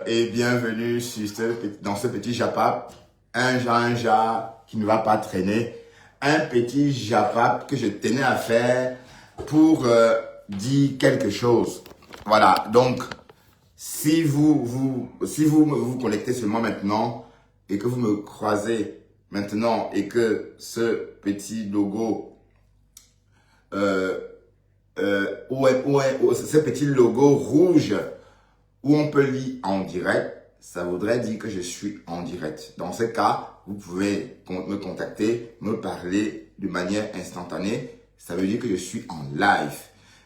Et bienvenue dans ce petit japap, un Jean qui ne va pas traîner, un petit japap que je tenais à faire pour dire quelque chose. Voilà, donc si vous connectez seulement maintenant et que vous me croisez maintenant et que ce petit logo ce petit logo rouge où on peut lire en direct, ça voudrait dire que je suis en direct. Dans ce cas, vous pouvez me contacter, me parler de manière instantanée. Ça veut dire que je suis en live.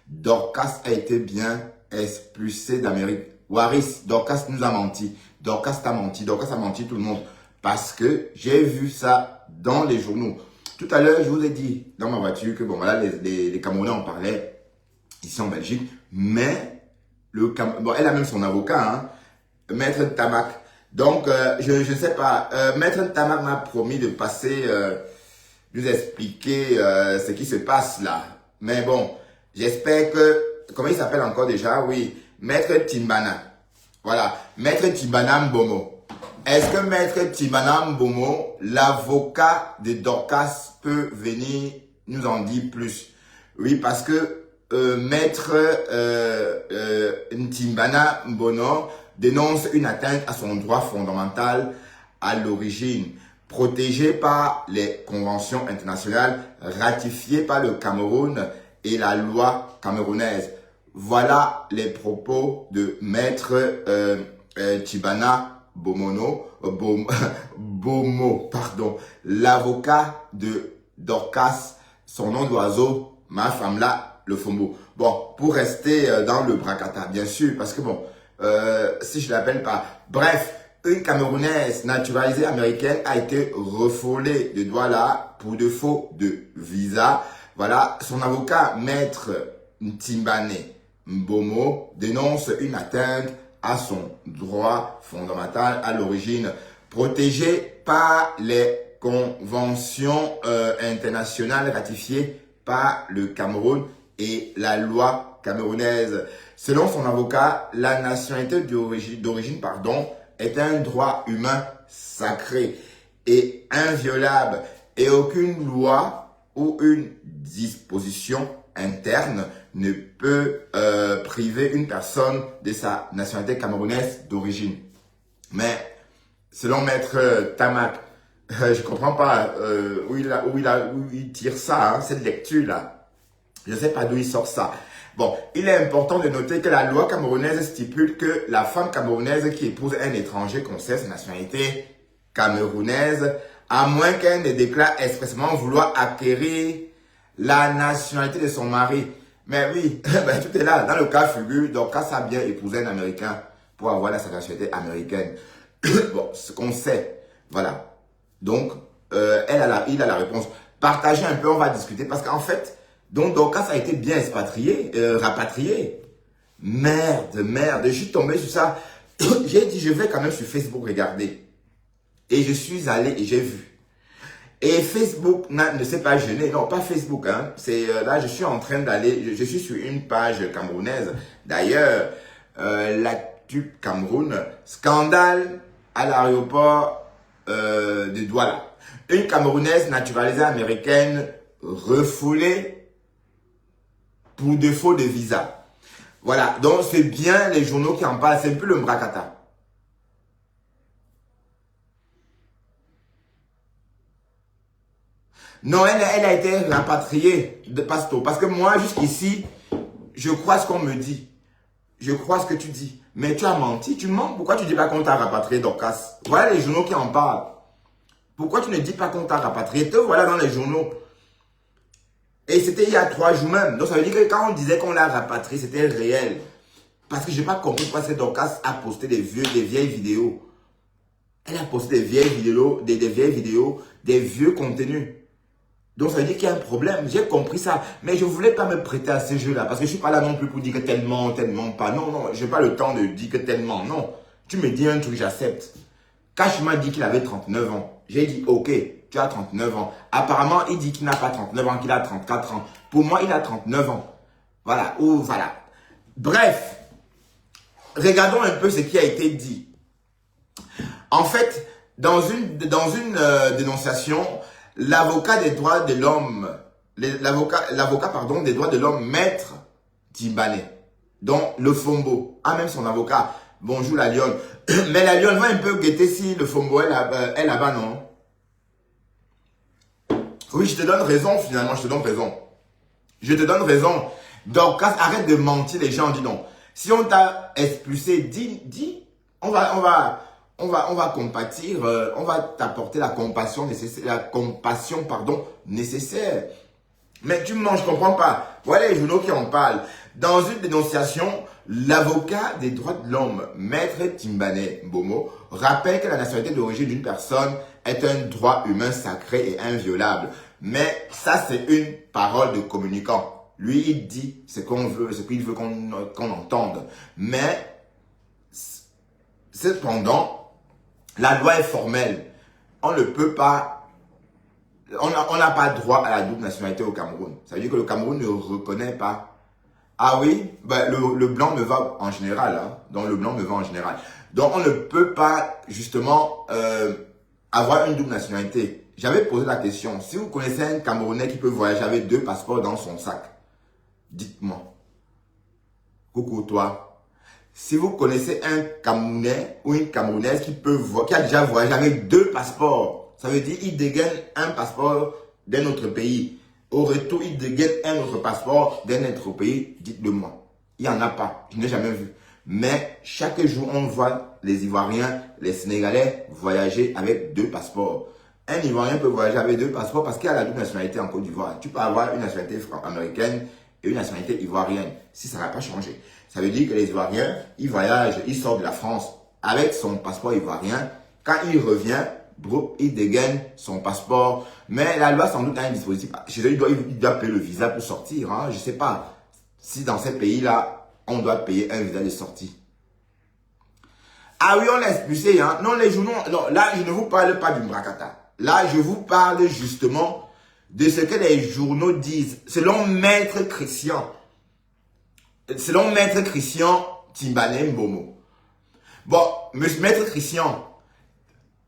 Dorcas a été bien expulsé d'Amérique. Waris, Dorcas nous a menti. Dorcas t'a menti. Dorcas a menti tout le monde. Parce que j'ai vu ça dans les journaux. Tout à l'heure, je vous ai dit dans ma voiture que bon, voilà, les Camerounais en parlaient ici en Belgique. Mais bon, elle a même son avocat, hein, Maître Tamak. Donc, je ne sais pas. Maître Tamak m'a promis de passer, nous expliquer ce qui se passe là. Mais bon, j'espère que... Comment il s'appelle encore déjà? Oui, Maître Timbana. Voilà, Maître Timbana Mbomo. Est-ce que Maître Timbana Mbomo, l'avocat de Dorcas, peut venir nous en dire plus? Oui, parce que Maître Ntimbana Mbono dénonce une atteinte à son droit fondamental à l'origine, protégé par les conventions internationales ratifiées par le Cameroun et la loi camerounaise. Voilà les propos de Maître Tibana Bomo, pardon, l'avocat de Dorcas, son nom d'oiseau, ma femme là, le Fombo. Bon, pour rester dans le bracata, bien sûr, parce que bon, si je l'appelle pas. Bref, une Camerounaise naturalisée américaine a été refoulée de Douala pour défaut de visa. Voilà, son avocat, Maître Ntimbane Mbomo, dénonce une atteinte à son droit fondamental à l'origine, protégé par les conventions internationales ratifiées par le Cameroun et la loi camerounaise. Selon son avocat, la nationalité d'origine est un droit humain sacré et inviolable et aucune loi ou une disposition interne ne peut priver une personne de sa nationalité camerounaise d'origine. Mais selon Maître Tamak, je comprends pas où il tire ça, hein, cette lecture-là. Je ne sais pas d'où il sort ça. Bon, il est important de noter que la loi camerounaise stipule que la femme camerounaise qui épouse un étranger conserve sa nationalité camerounaise, à moins qu'elle ne déclare expressément vouloir acquérir la nationalité de son mari. Mais oui, ben, tout est là. Dans le cas figure, donc quand ça a bien épousé un Américain pour avoir sa nationalité américaine. Bon, ce qu'on sait, voilà. Donc, il a la réponse. Partagez un peu, on va discuter, parce qu'en fait, donc Dorcas a été bien rapatrié. Merde, je suis tombé sur ça. J'ai dit, je vais quand même sur Facebook regarder. Et je suis allé et j'ai vu. Et Facebook ne s'est pas gêné. Non, pas Facebook, hein. C'est là, je suis en train d'aller, je suis sur une page camerounaise. D'ailleurs, l'actu Cameroun, scandale à l'aéroport de Douala. Une Camerounaise naturalisée américaine refoulée pour défaut de visa. Voilà, donc c'est bien les journaux qui en parlent, c'est un peu le mrakata. Non, elle a été rapatriée de Pasto, parce que moi, jusqu'ici, je crois ce qu'on me dit. Je crois ce que tu dis. Mais tu as menti, tu mens. Pourquoi tu ne dis pas qu'on t'a rapatrié Dorcas? Voilà les journaux qui en parlent. Pourquoi tu ne dis pas qu'on t'a rapatrié? Te voilà dans les journaux. Et c'était il y a 3 jours même. Donc ça veut dire que quand on disait qu'on l'a rapatrié, c'était réel. Parce que je n'ai pas compris pourquoi cette Dorcas a posté des vieilles vidéos. Elle a posté des vieilles vidéos, des vieux contenus. Donc ça veut dire qu'il y a un problème. J'ai compris ça. Mais je ne voulais pas me prêter à ces jeux-là. Parce que je ne suis pas là non plus pour dire que tellement pas. Non, je n'ai pas le temps de dire que tellement. Non. Tu me dis un truc, j'accepte. Cash m'a dit qu'il avait 39 ans. J'ai dit, ok, tu as 39 ans. Apparemment, il dit qu'il n'a pas 39 ans, qu'il a 34 ans. Pour moi, il a 39 ans. Voilà, ou voilà. Bref, regardons un peu ce qui a été dit. En fait, dans une dénonciation, l'avocat des droits de l'homme, l'avocat des droits de l'homme, maître Timbane, dont le Fombo, a même son avocat. Bonjour la lionne. Mais la lionne va un peu guetter si le Fombo est là-bas, non? Oui, je te donne raison, finalement, je te donne raison. Je te donne raison. Donc, arrête de mentir les gens, dis donc. Si on t'a expulsé, dis, on va compatir, on va t'apporter la compassion nécessaire. Mais tu mens, je comprends pas. Voilà les journaux qui en parlent. Dans une dénonciation, l'avocat des droits de l'homme, maître Timbane Mbomo, rappelle que la nationalité d'origine d'une personne est un droit humain sacré et inviolable. Mais ça, c'est une parole de communicant. Lui, il dit ce qu'on veut, ce qu'il veut qu'on entende. Mais, cependant, la loi est formelle. On ne peut pas, on n'a pas droit à la double nationalité au Cameroun. Ça veut dire que le Cameroun ne reconnaît pas. Ah oui, ben le blanc me va en général. Hein. Donc le blanc me va en général. Donc on ne peut pas justement avoir une double nationalité. J'avais posé la question. Si vous connaissez un Camerounais qui peut voyager avec 2 passeports dans son sac, dites-moi. Coucou toi. Si vous connaissez un Camerounais ou une Camerounaise qui a déjà voyagé avec 2 passeports, ça veut dire qu'il dégaine un passeport d'un autre pays. Au retour, il dégaine un autre passeport d'un autre pays, dites-le moi. Il n'y en a pas, je n'ai jamais vu. Mais chaque jour, on voit les Ivoiriens, les Sénégalais voyager avec 2 passeports. Un Ivoirien peut voyager avec 2 passeports parce qu'il y a la double nationalité en Côte d'Ivoire. Tu peux avoir une nationalité américaine et une nationalité ivoirienne, si ça n'a pas changé. Ça veut dire que les Ivoiriens, ils voyagent, ils sortent de la France avec son passeport ivoirien. Quand il revient, il dégaine son passeport. Mais la loi, sans doute, a un dispositif. Chez eux, il doit payer le visa pour sortir. Hein. Je ne sais pas si dans ces pays-là, on doit payer un visa de sortie. Ah oui, on l'a expulsé. Hein. Non, les journaux. Non, là, je ne vous parle pas du Brakata. Là, je vous parle justement de ce que les journaux disent. Selon Maître Christian Timbane Mbomo. Bon, Maître Christian,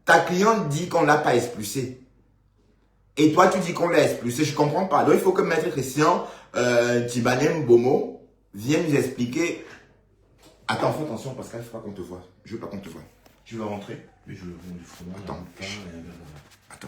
ta cliente dit qu'on ne l'a pas expulsé. Et toi, tu dis qu'on l'a expulsé. Je ne comprends pas. Donc, il faut que Maître Christian Timbane Mbomo vienne nous expliquer. Attends, fais attention parce qu'il ne faut pas qu'on te voie. Je ne veux pas qu'on te voie. Tu veux rentrer? Mais je le vends du fromage. Attends. Attends.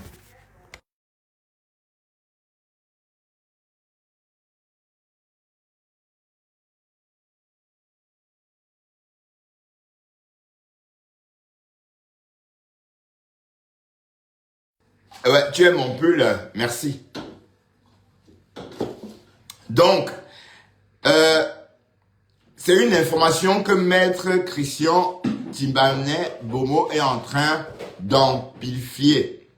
Ouais, tu aimes mon pull, merci. Donc, c'est une information que Maître Christian Timbane Mbomo est en train d'amplifier.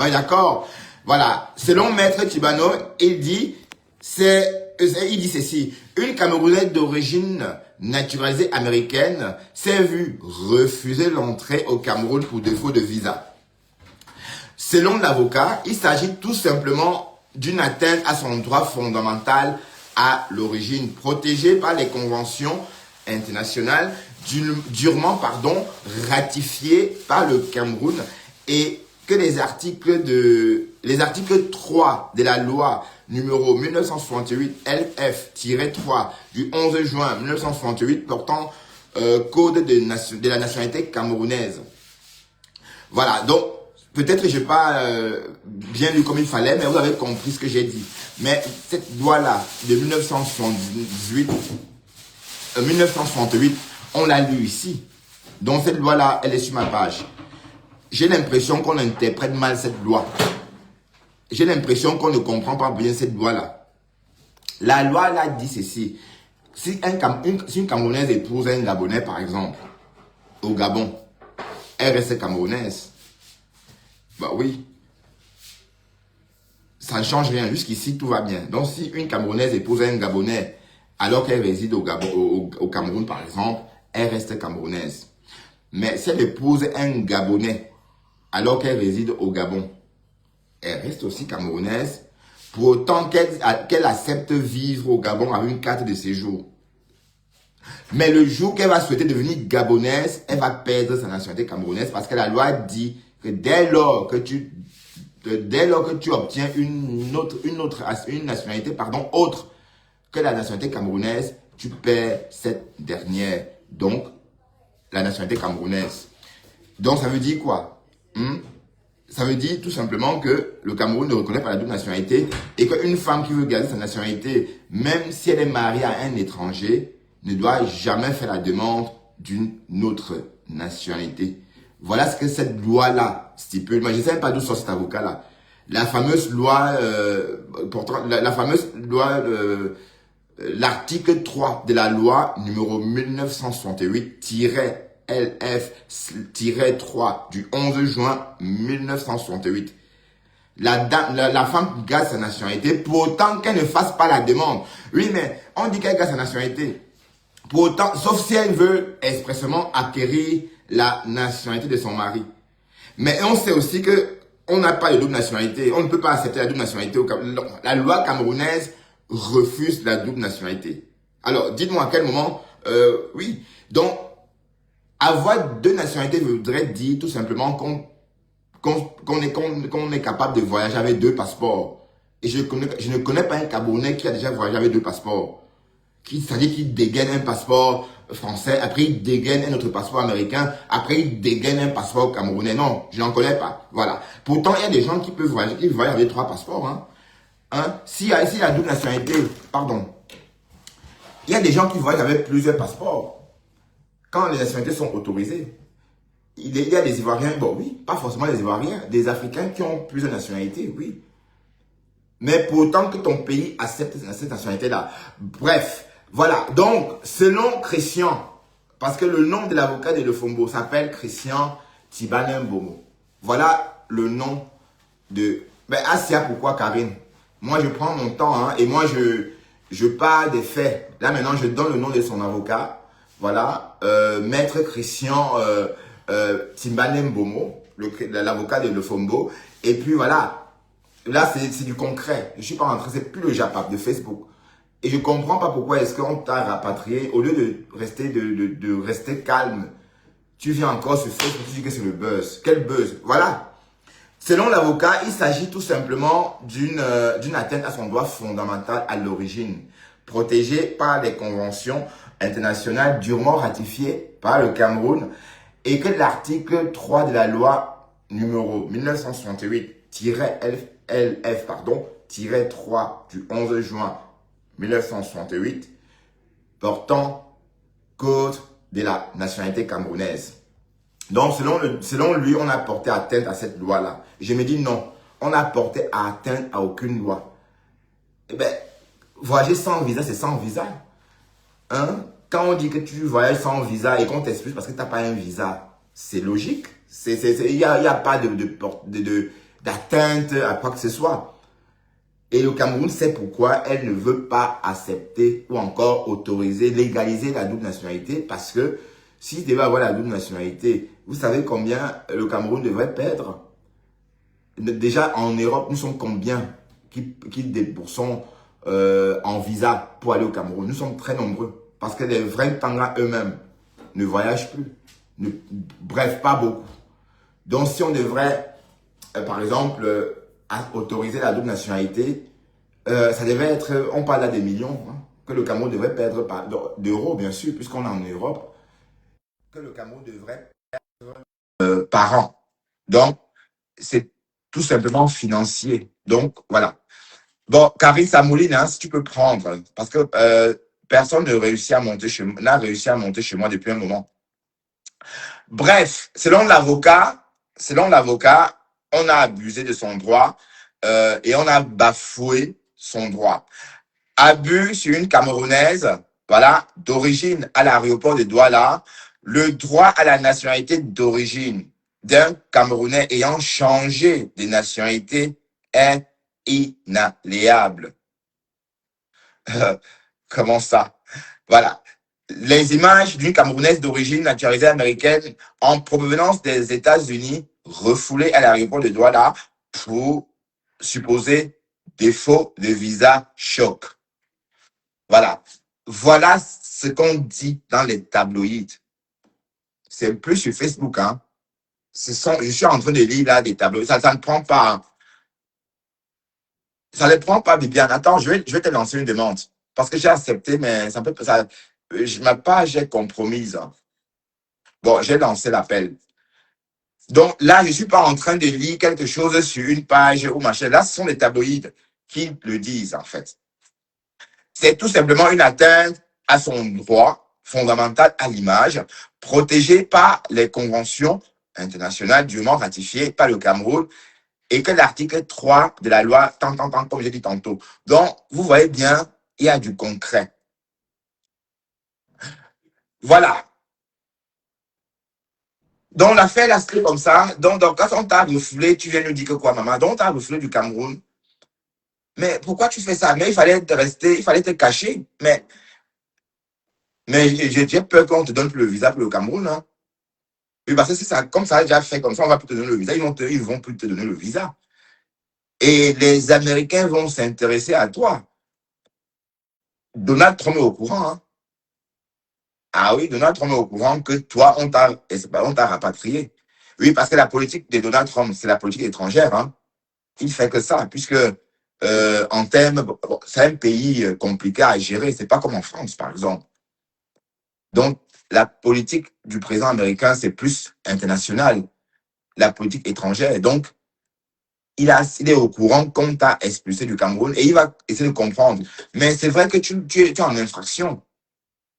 Ouais, d'accord. Voilà. Selon Maître Tibano, il dit ceci. Une Camerounaise d'origine naturalisée américaine s'est vue refuser l'entrée au Cameroun pour défaut de visa. Selon l'avocat, il s'agit tout simplement d'une atteinte à son droit fondamental à l'origine, protégé par les conventions internationales durement ratifiées par le Cameroun et que les articles 3 de la loi numéro 1968 LF-3 du 11 juin 1968 portant code de la nationalité camerounaise. Voilà, donc peut-être que je n'ai pas bien lu comme il fallait, mais vous avez compris ce que j'ai dit. Mais cette loi-là de 1968, on l'a lu ici. Donc cette loi-là, elle est sur ma page. J'ai l'impression qu'on interprète mal cette loi. J'ai l'impression qu'on ne comprend pas bien cette loi-là. La loi là dit ceci. Si une Camerounaise épouse un Gabonais, par exemple, au Gabon, elle reste camerounaise. Bah oui. Ça ne change rien. Jusqu'ici, tout va bien. Donc, si une Camerounaise épouse un Gabonais, alors qu'elle réside au Cameroun, par exemple, elle reste camerounaise. Mais si elle épouse un Gabonais, alors qu'elle réside au Gabon, elle reste aussi camerounaise, pour autant qu'elle accepte vivre au Gabon avec une carte de séjour. Mais le jour qu'elle va souhaiter devenir gabonaise, elle va perdre sa nationalité camerounaise parce que la loi dit que dès lors que tu obtiens une nationalité, pardon, autre que la nationalité camerounaise, tu perds cette dernière. Donc, la nationalité camerounaise. Donc, ça veut dire quoi? Ça veut dire tout simplement que le Cameroun ne reconnaît pas la double nationalité et qu'une femme qui veut garder sa nationalité, même si elle est mariée à un étranger, ne doit jamais faire la demande d'une autre nationalité. Voilà ce que cette loi-là stipule. Moi, je ne sais même pas d'où sort cet avocat-là. La fameuse loi, la fameuse loi, l'article 3 de la loi numéro 1968-LF-3 du 11 juin 1968. La femme garde sa nationalité pour autant qu'elle ne fasse pas la demande. Oui, mais on dit qu'elle garde sa nationalité. Pour autant, sauf si elle veut expressément acquérir la nationalité de son mari. Mais on sait aussi que on n'a pas de double nationalité. On ne peut pas accepter la double nationalité au Cameroun. La loi camerounaise refuse la double nationalité. Alors, dites-moi à quel moment... oui. Donc, avoir deux nationalités voudrait dire tout simplement qu'on est capable de voyager avec deux passeports. Et je ne connais pas un Camerounais qui a déjà voyagé avec deux passeports. C'est-à-dire qu'il dégaine un passeport français, après il dégaine un autre passeport américain, après il dégaine un passeport camerounais. Non, je n'en connais pas. Voilà. Pourtant, il y a des gens qui peuvent voyager, qui voyagent avec trois passeports. S'il y a double nationalité, pardon, il y a des gens qui voyagent avec plusieurs passeports. Quand les nationalités sont autorisées, il y a des Ivoiriens, bon oui, pas forcément des Ivoiriens, des Africains qui ont plusieurs nationalités, oui. Mais pour autant que ton pays accepte cette nationalité-là. Bref, voilà. Donc, selon Christian, parce que le nom de l'avocat de Lefombo s'appelle Christian Tibanem Bomo. Voilà le nom de... Ben, Asia, pourquoi Karine? Moi, je prends mon temps, et moi, je parle des faits. Là, maintenant, je donne le nom de son avocat. Voilà. Maître Christian Tibanem Bomo, l'avocat de Lefombo. Et puis, voilà. Là, c'est du concret. Je suis pas rentré, c'est plus le Japap de Facebook. Et je comprends pas pourquoi est-ce qu'on t'a rapatrié. Au lieu de rester calme, tu viens encore sur Facebook, tu dis que c'est le buzz. Quel buzz? Voilà. Selon l'avocat, il s'agit tout simplement d'une atteinte à son droit fondamental à l'origine, protégé par les conventions internationales durement ratifiées par le Cameroun et que l'article 3 de la loi numéro 1968-LF, 3 du 11 juin 1968 portant code de la nationalité camerounaise. Donc, selon lui, on a porté atteinte à cette loi-là. Je me dis non, on n'a porté atteinte à aucune loi. Eh bien, voyager sans visa, c'est sans visa. Quand on dit que tu voyages sans visa et qu'on t'explique parce que tu n'as pas un visa, c'est logique. Il n'y a pas d'atteinte à quoi que ce soit. Et le Cameroun sait pourquoi elle ne veut pas accepter ou encore autoriser, légaliser la double nationalité. Parce que s'il devait avoir la double nationalité, vous savez combien le Cameroun devrait perdre? Déjà en Europe, nous sommes combien qui déboursons en visa pour aller au Cameroun? Nous sommes très nombreux. Parce que les vrais Tangas eux-mêmes ne voyagent plus. Bref, pas beaucoup. Donc si on devrait, par exemple, autoriser la double nationalité, ça devait être, on parle là des millions, que le Cameroun devrait perdre d'euros, bien sûr, puisqu'on est en Europe, que le Cameroun devrait perdre par an. Donc, c'est tout simplement financier. Donc, voilà. Bon, Karine Samouline, si tu peux prendre, parce que personne n'a réussi à monter chez moi depuis un moment. Bref, selon l'avocat, on a abusé de son droit et on a bafoué son droit. Abus sur une Camerounaise, voilà, d'origine à l'aéroport de Douala, le droit à la nationalité d'origine d'un Camerounais ayant changé de nationalité est inaliénable. Comment ça? Voilà. Les images d'une Camerounaise d'origine naturalisée américaine en provenance des États-Unis refoulées à l'aéroport de Douala pour supposer défaut de visa choc. Voilà. Voilà ce qu'on dit dans les tabloïds. C'est plus sur Facebook, hein. Je suis en train de lire là des tabloïds. Ça ne prend pas. Hein. Ça ne prend pas, Bibiane. Attends, je vais te lancer une demande. Parce que j'ai accepté, mais ça peut, ça, ma page est compromise. Hein. Bon, j'ai lancé l'appel. Donc là, je ne suis pas en train de lire quelque chose sur une page ou machin. Là, ce sont les tabloïds qui le disent, en fait. C'est tout simplement une atteinte à son droit fondamental à l'image, protégé par les conventions internationales dûment ratifiées par le Cameroun et que l'article 3 de la loi, comme j'ai dit tantôt. Donc, vous voyez bien, il y a du concret. Voilà. Donc, l'affaire, là, c'est comme ça. Donc, quand on t'a refoulé, tu viens nous dire que quoi, maman? Donc, on t'a refoulé du Cameroun. Mais pourquoi tu fais ça? Mais il fallait te rester, il fallait te cacher. Mais j'ai peur qu'on te donne plus le visa pour le Cameroun. Hein. Oui, parce que c'est ça, comme ça a déjà fait, comme ça, on va plus te donner le visa. Ils vont plus te donner le visa. Et les Américains vont s'intéresser à toi. Donald Trump est au courant. Hein. Ah oui, Donald Trump est au courant que toi, on t'a rapatrié. Oui, parce que la politique de Donald Trump, c'est la politique étrangère. Hein. Il fait que ça, puisque en termes, c'est un pays compliqué à gérer. C'est pas comme en France, par exemple. Donc, la politique du président américain, c'est plus international, la politique étrangère. Donc, il est au courant qu'on t'a expulsé du Cameroun et il va essayer de comprendre. Mais c'est vrai que tu es en infraction.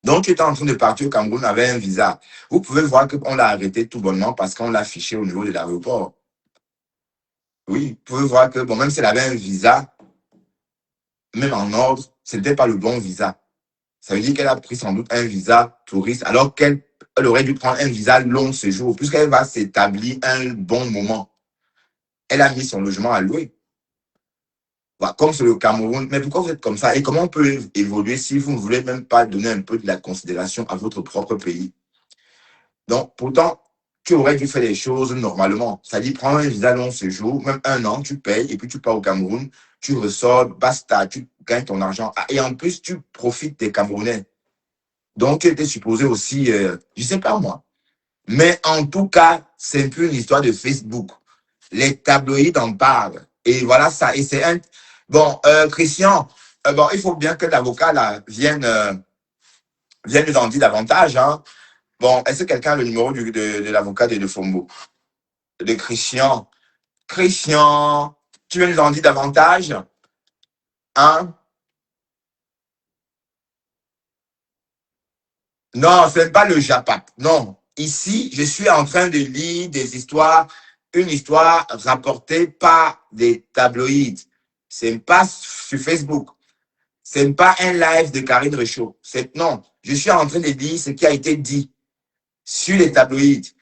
Donc, tu étais en train de partir au Cameroun avec un visa. Vous pouvez voir qu'on l'a arrêté tout bonnement parce qu'on l'a fiché au niveau de l'aéroport. Oui, vous pouvez voir que, bon, même s'il avait un visa, même en ordre, ce n'était pas le bon visa. Ça veut dire qu'elle a pris sans doute un visa touriste alors qu'elle aurait dû prendre un visa long séjour puisqu'elle va s'établir un bon moment. Elle a mis son logement à louer. Voilà, comme c'est le Cameroun. Mais pourquoi vous êtes comme ça? Et comment on peut évoluer si vous ne voulez même pas donner un peu de la considération à votre propre pays? Donc, pourtant, tu aurais dû faire les choses normalement. C'est-à-dire prendre un visa long séjour, même 1 an, tu payes et puis tu pars au Cameroun, tu ressors, basta, tu gagnes ton argent. Ah, et en plus, tu profites des Camerounais. Donc, tu étais supposé aussi, je ne sais pas moi. Mais en tout cas, c'est plus une histoire de Facebook. Les tabloïds en parlent. Et voilà ça. Et c'est un. Bon, Christian, bon, il faut bien que l'avocat là vienne nous en dire davantage. Hein. Bon, est-ce que quelqu'un a le numéro de l'avocat de Fombo? De Christian. Christian, tu veux nous en dire davantage? Hein? Non, ce n'est pas le Japap. Non. Ici, je suis en train de lire des histoires, une histoire rapportée par des tabloïds. C'est pas sur Facebook. C'est pas un live de Karine Rechaud. Non. Je suis en train de lire ce qui a été dit sur les tabloïds.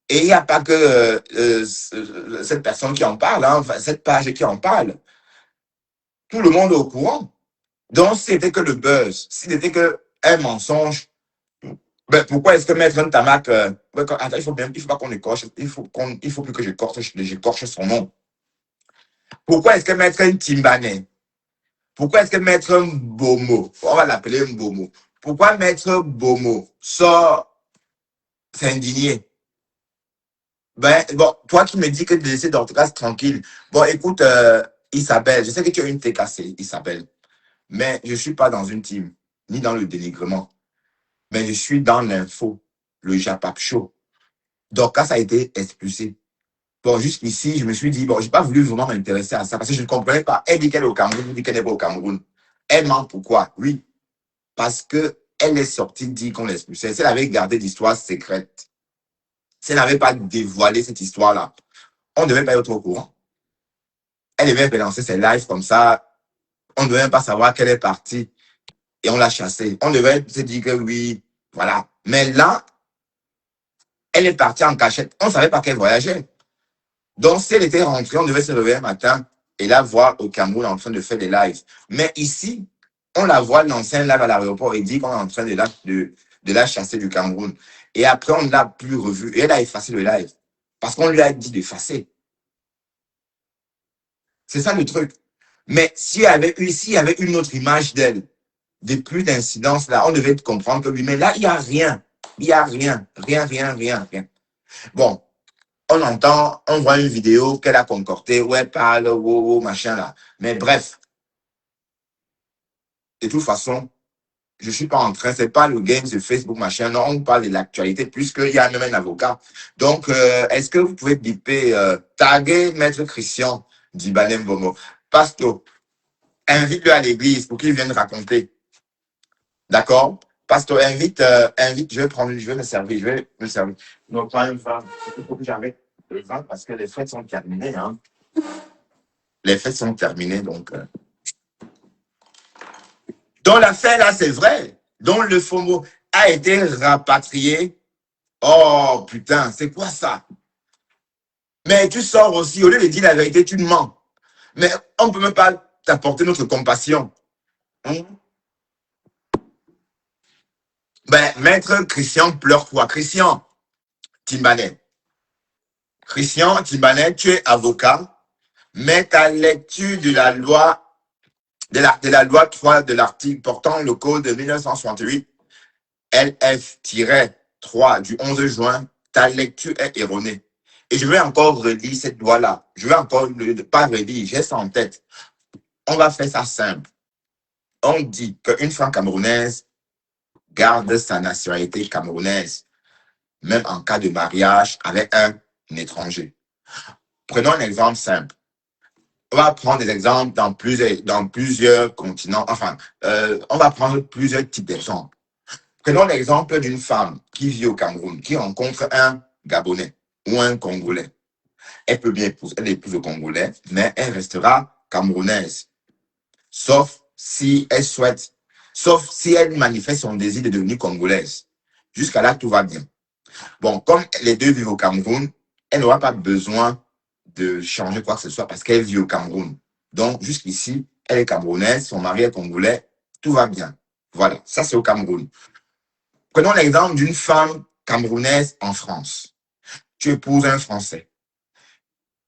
Et il n'y a pas que cette personne qui en parle, hein, enfin, cette page qui en parle. Tout le monde est au courant. Donc, si c'était que le buzz, si c'était que un mensonge, ben, pourquoi est-ce que mettre un tamac, attends, il faut pas qu'on écorche, il faut plus que j'écorche son nom. Pourquoi est-ce que mettre un Timbané? Pourquoi est-ce que mettre un Bomo? On va l'appeler un Bomo. Pourquoi mettre Bomo? Sort s'indigner. Ben, bon, toi qui me dis que de laisser Dorcas tranquille. Bon, écoute, Isabelle, je sais que tu as une tête cassée, Isabelle. Mais je ne suis pas dans une team, ni dans le dénigrement. Mais je suis dans l'info, le Japap Show. Dorcas a été expulsé. Bon, jusqu'ici, je me suis dit, bon, j'ai pas voulu vraiment m'intéresser à ça parce que je ne comprenais pas. Elle dit qu'elle est au Cameroun, elle dit qu'elle n'est pas au Cameroun. Elle ment pourquoi? Oui, parce que elle est sortie dire qu'on l'expulsait. Si elle avait gardé l'histoire secrète, si elle n'avait pas dévoilé cette histoire-là, on ne devait pas être au courant. Elle devait balancer ses lives comme ça. On ne devait même pas savoir qu'elle est partie et on l'a chassée. On devait se dire que oui, voilà. Mais là, elle est partie en cachette. On ne savait pas qu'elle voyageait. Donc, si elle était rentrée, on devait se réveiller un matin et la voir au Cameroun en train de faire des lives. Mais ici, on la voit lancer un live à l'aéroport et dit qu'on est en train de la chasser du Cameroun. Et après, on ne l'a plus revue. Et elle a effacé le live. Parce qu'on lui a dit d'effacer. C'est ça le truc. Mais s'il y avait une autre image d'elle, des plus d'incidence là, on devait comprendre que oui, mais là, il n'y a rien. Il n'y a rien. Rien, rien, rien, rien. Bon, on entend, on voit une vidéo qu'elle a concoctée, où elle parle, wow, machin là. Mais bref, de toute façon, je suis pas en train, c'est pas le game de Facebook, machin. Non, on parle de l'actualité, puisqu'il y a même un avocat. Donc, est-ce que vous pouvez biper, taguer Maître Christian d'Ibanem Bomo? Pasteur, invite-le à l'église pour qu'il vienne raconter. D'accord? Pasteur, invite, je vais me servir, je vais me servir. Non, pas une femme. Il faut que j'arrête le vin parce que les fêtes sont terminées, hein. Les fêtes sont terminées, donc. Donc, l'affaire là, c'est vrai. Donc, le FOMO a été rapatrié. Oh, putain, c'est quoi ça? Mais tu sors aussi, au lieu de dire la vérité, tu mens. Mais on ne peut même pas t'apporter notre compassion. Hein? Ben, maître Christian pleure-toi. Christian Timbanet. Christian Timbanet, tu es avocat, mais ta lecture de la loi, de la loi 3 de l'article portant le code de 1968, LF-3 du 11 juin, ta lecture est erronée. Et je vais encore relire cette loi-là. Je vais encore pas relire, j'ai ça en tête. On va faire ça simple. On dit qu'une femme camerounaise garde sa nationalité camerounaise, même en cas de mariage avec un étranger. Prenons un exemple simple. On va prendre des exemples dans plusieurs continents. Enfin, on va prendre plusieurs types d'exemples. Prenons l'exemple d'une femme qui vit au Cameroun, qui rencontre un Gabonais ou un Congolais. Elle peut bien épouser, elle épouse le Congolais, mais elle restera camerounaise. Sauf si elle souhaite, sauf si elle manifeste son désir de devenir congolaise. Jusqu'à là, tout va bien. Bon, comme les deux vivent au Cameroun, elle n'aura pas besoin de changer quoi que ce soit parce qu'elle vit au Cameroun. Donc, jusqu'ici, elle est camerounaise, son mari est congolais, tout va bien. Voilà, ça c'est au Cameroun. Prenons l'exemple d'une femme camerounaise en France. Tu épouses un Français.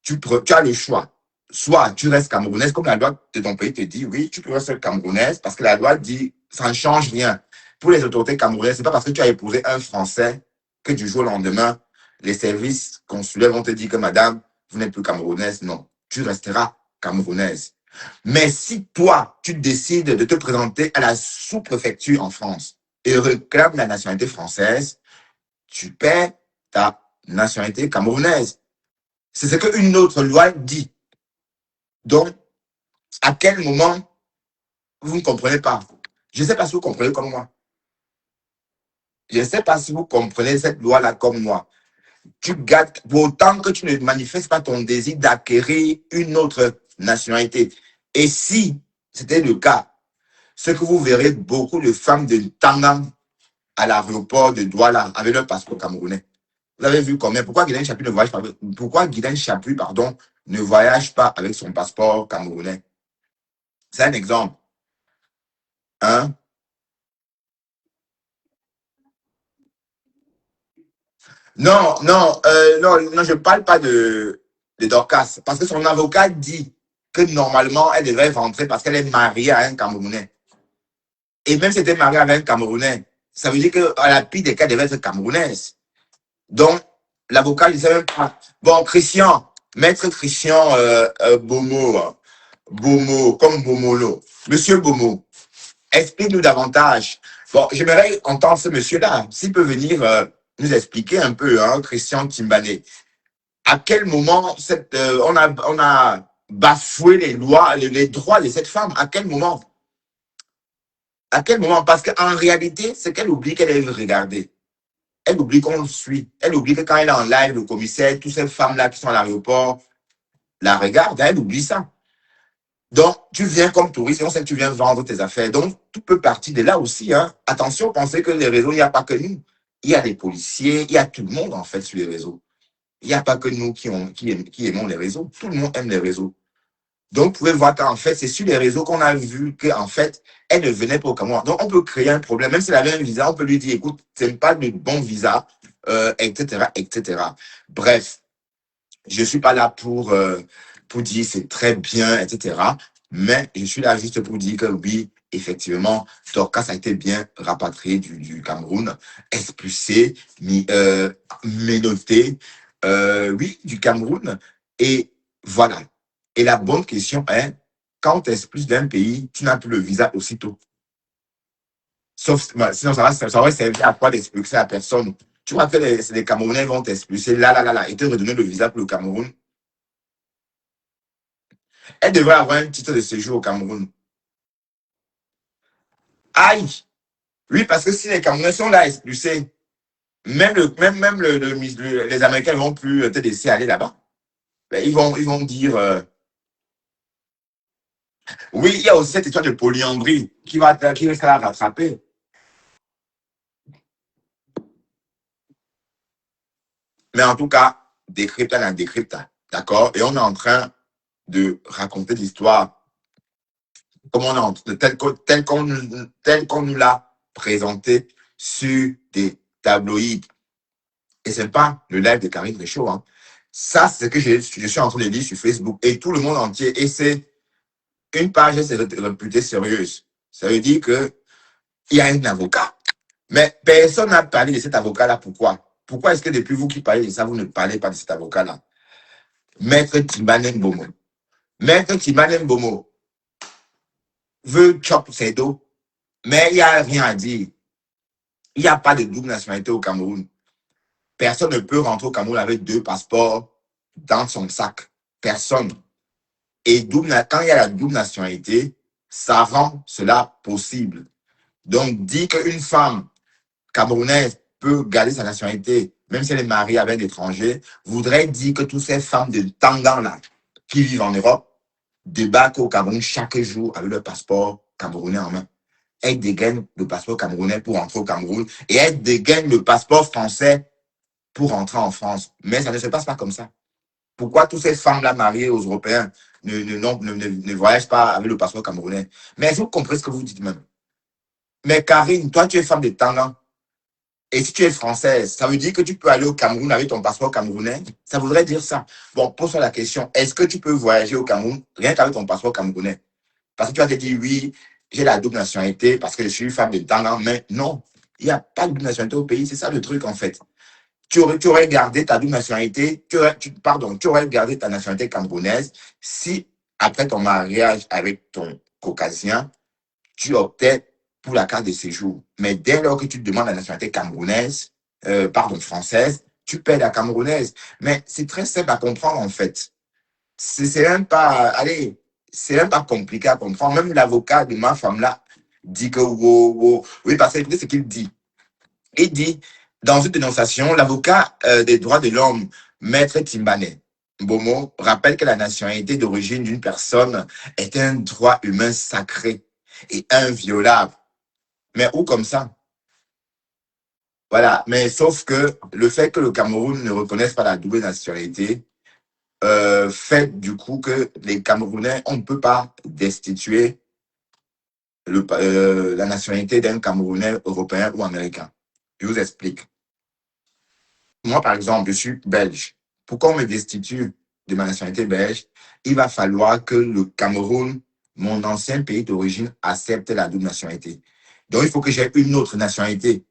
Tu as le choix. Soit tu restes camerounaise, comme la loi de ton pays te dit, oui, tu peux rester camerounaise parce que la loi dit, ça ne change rien. Pour les autorités camerounaises, c'est pas parce que tu as épousé un Français que du jour au lendemain, les services consulaires vont te dire que madame, vous n'êtes plus camerounaise. Non, tu resteras camerounaise. Mais si toi, tu décides de te présenter à la sous-préfecture en France et réclames la nationalité française, tu perds ta nationalité camerounaise. C'est ce qu'une autre loi dit. Donc, à quel moment vous ne comprenez pas? Je ne sais pas si vous comprenez comme moi. Je ne sais pas si vous comprenez cette loi-là comme moi. Tu gardes, pour autant que tu ne manifestes pas ton désir d'acquérir une autre nationalité. Et si c'était le cas, ce que vous verrez beaucoup de femmes de Tanga à l'aéroport de Douala avec leur passeport camerounais. Vous avez vu combien? Pourquoi Guylaine Chapuis ne voyage pas ne voyage pas avec son passeport camerounais? C'est un exemple. Hein? Non, non, non, je ne parle pas de Dorcas. Parce que son avocat dit que normalement, elle devrait rentrer parce qu'elle est mariée à un Camerounais. Et même si elle était mariée avec un Camerounais, ça veut dire qu'à la pire des cas, elle devait être camerounaise. Donc, l'avocat ne disait même pas. Bon, Christian, maître Christian Bomo, hein, Bomo, comme Bomolo. Monsieur Bomo, explique-nous davantage. Bon, j'aimerais entendre ce monsieur-là, s'il peut venir nous expliquer un peu, hein, Christian Timbané. À quel moment on a bafoué les lois, les droits de cette femme? À quel moment? À quel moment? Parce qu'en réalité, c'est qu'elle oublie qu'elle est regardée. Elle oublie qu'on le suit. Elle oublie que quand elle est en live, le commissaire, toutes ces femmes-là qui sont à l'aéroport la regardent. Elle oublie ça. Donc, tu viens comme touriste et on sait que tu viens vendre tes affaires. Donc, tout peut partir de là aussi. Hein. Attention, pensez que les réseaux, il n'y a pas que nous. Il y a des policiers, il y a tout le monde en fait sur les réseaux. Il n'y a pas que nous qui aimons les réseaux. Tout le monde aime les réseaux. Donc, vous pouvez voir qu'en fait, c'est sur les réseaux qu'on a vu qu'en fait, elle ne venait pas au Cameroun. Donc, on peut créer un problème. Même si elle avait un visa, on peut lui dire, écoute, c'est pas de bon visa, etc., etc. Bref, je suis pas là pour dire c'est très bien, etc. Mais je suis là juste pour dire que oui, effectivement, Dorcas a été bien rapatrié du Cameroun, expulsé, menotté, oui, du Cameroun. Et voilà. Et la bonne question est, quand tu expulses d'un pays, tu n'as plus le visa aussitôt. Sauf, sinon, ça aurait servi à quoi d'expulser la personne? Tu vois que les Camerounais vont t'expulser là, et te redonner le visa pour le Cameroun. Elle devrait avoir un titre de séjour au Cameroun. Aïe! Oui, parce que si les Camerounais sont là expulsés, les Américains ne vont plus te laisser aller là-bas. Ben, ils vont dire, oui, il y a aussi cette histoire de polyandrie qui reste à rattraper. Mais en tout cas, décrypta la décrypta. D'accord? Et on est en train de raconter l'histoire comme on est tel qu'on nous l'a présenté sur des tabloïds. Et c'est pas le live de Karine Réchaud, hein. Ça, c'est ce que je suis en train de lire sur Facebook. Et tout le monde entier. Et c'est une page, c'est réputée sérieuse. Ça veut dire que il y a un avocat. Mais personne n'a parlé de cet avocat-là. Pourquoi? Pourquoi est-ce que depuis vous qui parlez de ça, vous ne parlez pas de cet avocat-là? Maître Timbanen Bomo. Maître Timbanen Bomo veut chop ses dos, mais il n'y a rien à dire. Il n'y a pas de double nationalité au Cameroun. Personne ne peut rentrer au Cameroun avec 2 passeports dans son sac. Personne. Et quand il y a la double nationalité, ça rend cela possible. Donc, dire qu'une femme camerounaise peut garder sa nationalité, même si elle est mariée avec un étranger, voudrait dire que toutes ces femmes de Tangan-là, qui vivent en Europe, débarquent au Cameroun chaque jour avec leur passeport camerounais en main. Elles dégainent le passeport camerounais pour entrer au Cameroun et elles dégainent le passeport français pour rentrer en France. Mais ça ne se passe pas comme ça. Pourquoi toutes ces femmes-là mariées aux Européens ne voyagent pas avec le passeport camerounais? Mais est-ce que vous comprenez ce que vous dites même? Mais Karine, toi, tu es femme de Tangan. Et si tu es française, ça veut dire que tu peux aller au Cameroun avec ton passeport camerounais? Ça voudrait dire ça. Bon, pose-toi la question. Est-ce que tu peux voyager au Cameroun rien qu'avec ton passeport camerounais? Parce que tu vas te dire, oui, j'ai la double nationalité parce que je suis femme de Tangan. Mais non, il n'y a pas de double nationalité au pays. C'est ça le truc, en fait. Tu aurais gardé ta double nationalité, tu aurais gardé ta nationalité camerounaise si, après ton mariage avec ton caucasien, tu optais pour la carte de séjour. Mais dès lors que tu demandes la nationalité camerounaise, française, tu paies la camerounaise. Mais c'est très simple à comprendre, en fait. C'est même pas, allez, c'est même pas compliqué à comprendre. Même l'avocat de ma femme là dit que, wow, wow. Oui, parce que c'est ce qu'il dit. Il dit, dans une dénonciation, l'avocat des droits de l'homme, Maître Timbane Bomo, rappelle que la nationalité d'origine d'une personne est un droit humain sacré et inviolable. Mais où comme ça? Voilà. Mais sauf que le fait que le Cameroun ne reconnaisse pas la double nationalité fait du coup que les Camerounais, on ne peut pas destituer la nationalité d'un Camerounais européen ou américain. Je vous explique. Moi, par exemple, je suis belge. Pour qu'on me destitue de ma nationalité belge, il va falloir que le Cameroun, mon ancien pays d'origine, accepte la double nationalité. Donc, il faut que j'ai une autre nationalité.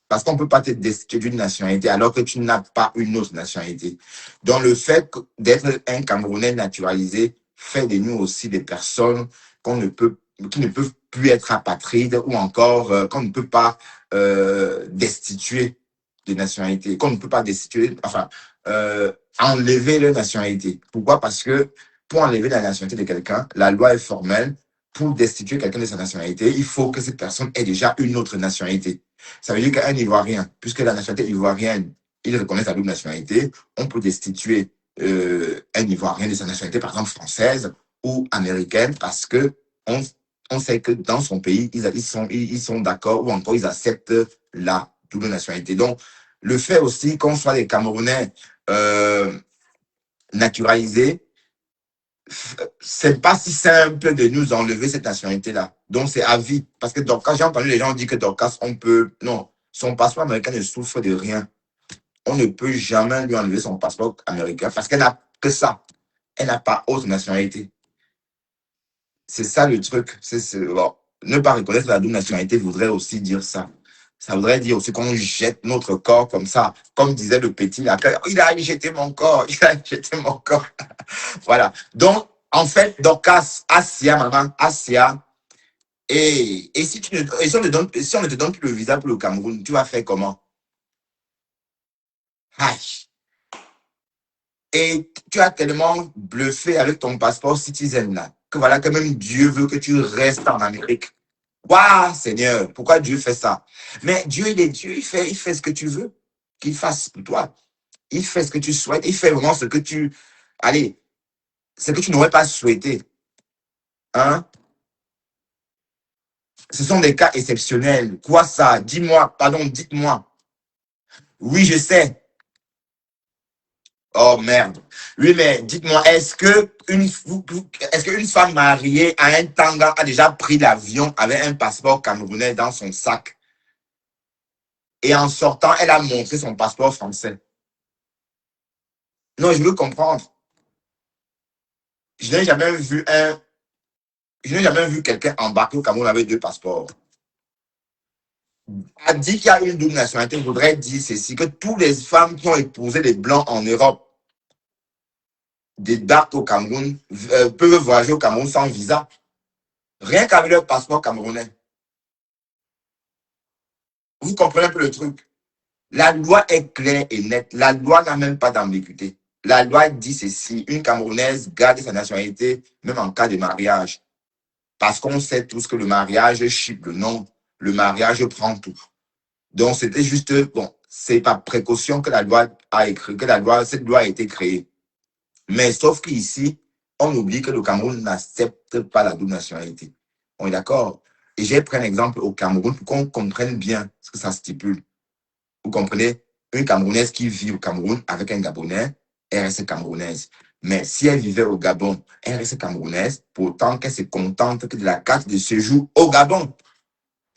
Parce qu'on ne peut pas te destituer d'une nationalité alors que tu n'as pas une autre nationalité. Donc, le fait d'être un Camerounais naturalisé fait de nous aussi des personnes qui ne peuvent plus être apatrides ou encore qu'on ne peut pas destituer de nationalité, qu'on ne peut pas destituer, enlever leur nationalité. Pourquoi? Parce que pour enlever la nationalité de quelqu'un, la loi est formelle. Pour destituer quelqu'un de sa nationalité, il faut que cette personne ait déjà une autre nationalité. Ça veut dire qu'un Ivoirien, puisque la nationalité ivoirienne, il reconnaît sa double nationalité, on peut destituer un Ivoirien de sa nationalité, par exemple française ou américaine, parce que on sait que dans son pays, ils sont d'accord ou encore ils acceptent la double nationalité. Donc, le fait aussi qu'on soit des Camerounais naturalisés, c'est pas si simple de nous enlever cette nationalité-là. Donc, c'est à vie. Parce que Dorcas, j'ai entendu les gens dire que Dorcas, on peut. Non, son passeport américain ne souffre de rien. On ne peut jamais lui enlever son passeport américain parce qu'elle n'a que ça. Elle n'a pas autre nationalité. C'est ça le truc. Bon. ne pas reconnaître la double nationalité voudrait aussi dire ça. Ça voudrait dire aussi qu'on jette notre corps comme ça. Comme disait le petit, là, il a jeté mon corps, il a jeté mon corps. Voilà. Donc, en fait, Dorcas, Asia, maman, Asia, et si, si on ne te donne plus le visa pour le Cameroun, tu vas faire comment? Aïe. Et tu as tellement bluffé avec ton passeport citizen là, que voilà, que même Dieu veut que tu restes en Amérique. Waouh, Seigneur, pourquoi Dieu fait ça? Mais Dieu, il est Dieu, il fait ce que tu veux qu'il fasse pour toi. Il fait ce que tu souhaites, il fait vraiment ce que tu, allez, ce que tu n'aurais pas souhaité. Hein? Ce sont des cas exceptionnels. Quoi ça? Dis-moi, pardon, dites-moi. Oui, je sais. Oh merde. Oui, mais dites-moi, est-ce qu'une femme mariée à un Tanga a déjà pris l'avion avec un passeport camerounais dans son sac et en sortant, elle a montré son passeport français? Non, je veux comprendre. Je n'ai jamais vu un, je n'ai jamais vu quelqu'un embarquer au Cameroun avec deux passeports. A dit qu'il y a une double nationalité, je voudrais dire ceci, que toutes les femmes qui ont épousé les Blancs en Europe débarquent au Cameroun, peuvent voyager au Cameroun sans visa, rien qu'avec leur passeport camerounais. Vous comprenez un peu le truc? La loi est claire et nette. La loi n'a même pas d'ambiguïté. La loi dit ceci, une Camerounaise garde sa nationalité même en cas de mariage. Parce qu'on sait tous que le mariage chipe le nom, le mariage prend tout. Donc c'était juste, bon, c'est par précaution que la loi a écrit, cette loi a été créée. Mais sauf qu'ici, on oublie que le Cameroun n'accepte pas la double nationalité. On est d'accord? Et j'ai pris un exemple au Cameroun pour qu'on comprenne bien ce que ça stipule. Vous comprenez? Une Camerounaise qui vit au Cameroun avec un Gabonais, elle reste camerounaise. Mais si elle vivait au Gabon, elle reste camerounaise, pourtant qu'elle se contente que de la carte de séjour au Gabon.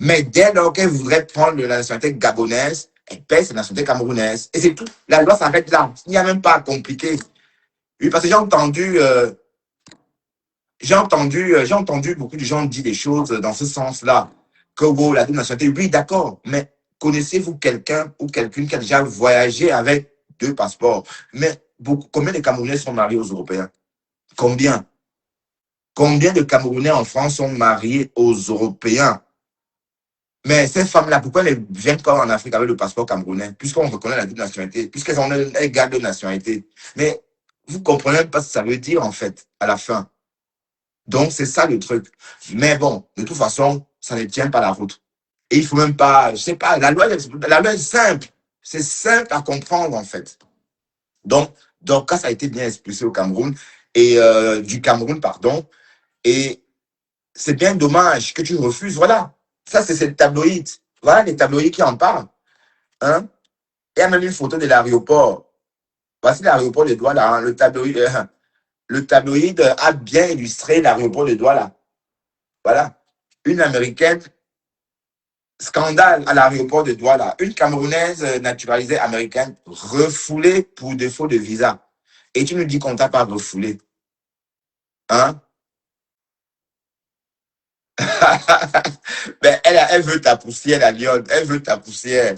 Mais dès lors qu'elle voudrait prendre la nationalité gabonaise, elle paye sa nationalité camerounaise. Et c'est tout. La loi s'arrête là. Il n'y a même pas à compliquer. Oui, parce que j'ai entendu beaucoup de gens dire des choses dans ce sens-là. Que wow, la double nationalité, oui, d'accord, mais connaissez-vous quelqu'un ou quelqu'une qui a déjà voyagé avec deux passeports? Mais combien de Camerounais sont mariés aux Européens? Combien? Combien de Camerounais en France sont mariés aux Européens? Mais ces femmes-là, pourquoi elles ne viennent pas en Afrique avec le passeport camerounais? Puisqu'on reconnaît la double nationalité, elles gardent leur nationalité. Mais vous comprenez même pas ce que ça veut dire, en fait, à la fin. Donc, c'est ça le truc. Mais bon, de toute façon, ça ne tient pas la route. Et il faut même pas, je sais pas, la loi est simple. C'est simple à comprendre, en fait. Donc, quand ça a été bien expulsé au Cameroun, et du Cameroun, pardon, et c'est bien dommage que tu refuses. Voilà. Ça, c'est le tabloïd. Voilà les tabloïds qui en parlent. Hein? Il y a même une photo de l'aéroport. Voici l'aéroport de Douala. Hein? Le tabloïd a bien illustré l'aéroport de Douala. Voilà. Une Américaine, scandale à l'aéroport de Douala. Une Camerounaise naturalisée américaine refoulée pour défaut de visa. Et tu nous dis qu'on t'a pas refoulé. Hein? Ben, elle veut ta poussière, la lionne. Elle veut ta poussière.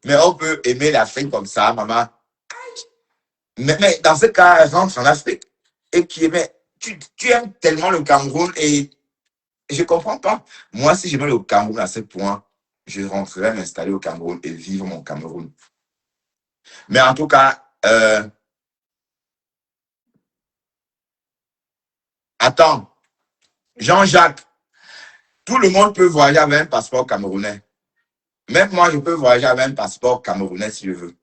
Mais on peut aimer l'Afrique comme ça, maman. Mais dans ce cas, elle rentre en Afrique. Et mais tu aimes tellement le Cameroun et je ne comprends pas. Moi, si j'aimais le Cameroun à ce point, je rentrerais m'installer au Cameroun et vivre mon Cameroun. Mais en tout cas, attends, Jean-Jacques, tout le monde peut voyager avec un passeport camerounais. Même moi, je peux voyager avec un passeport camerounais si je veux.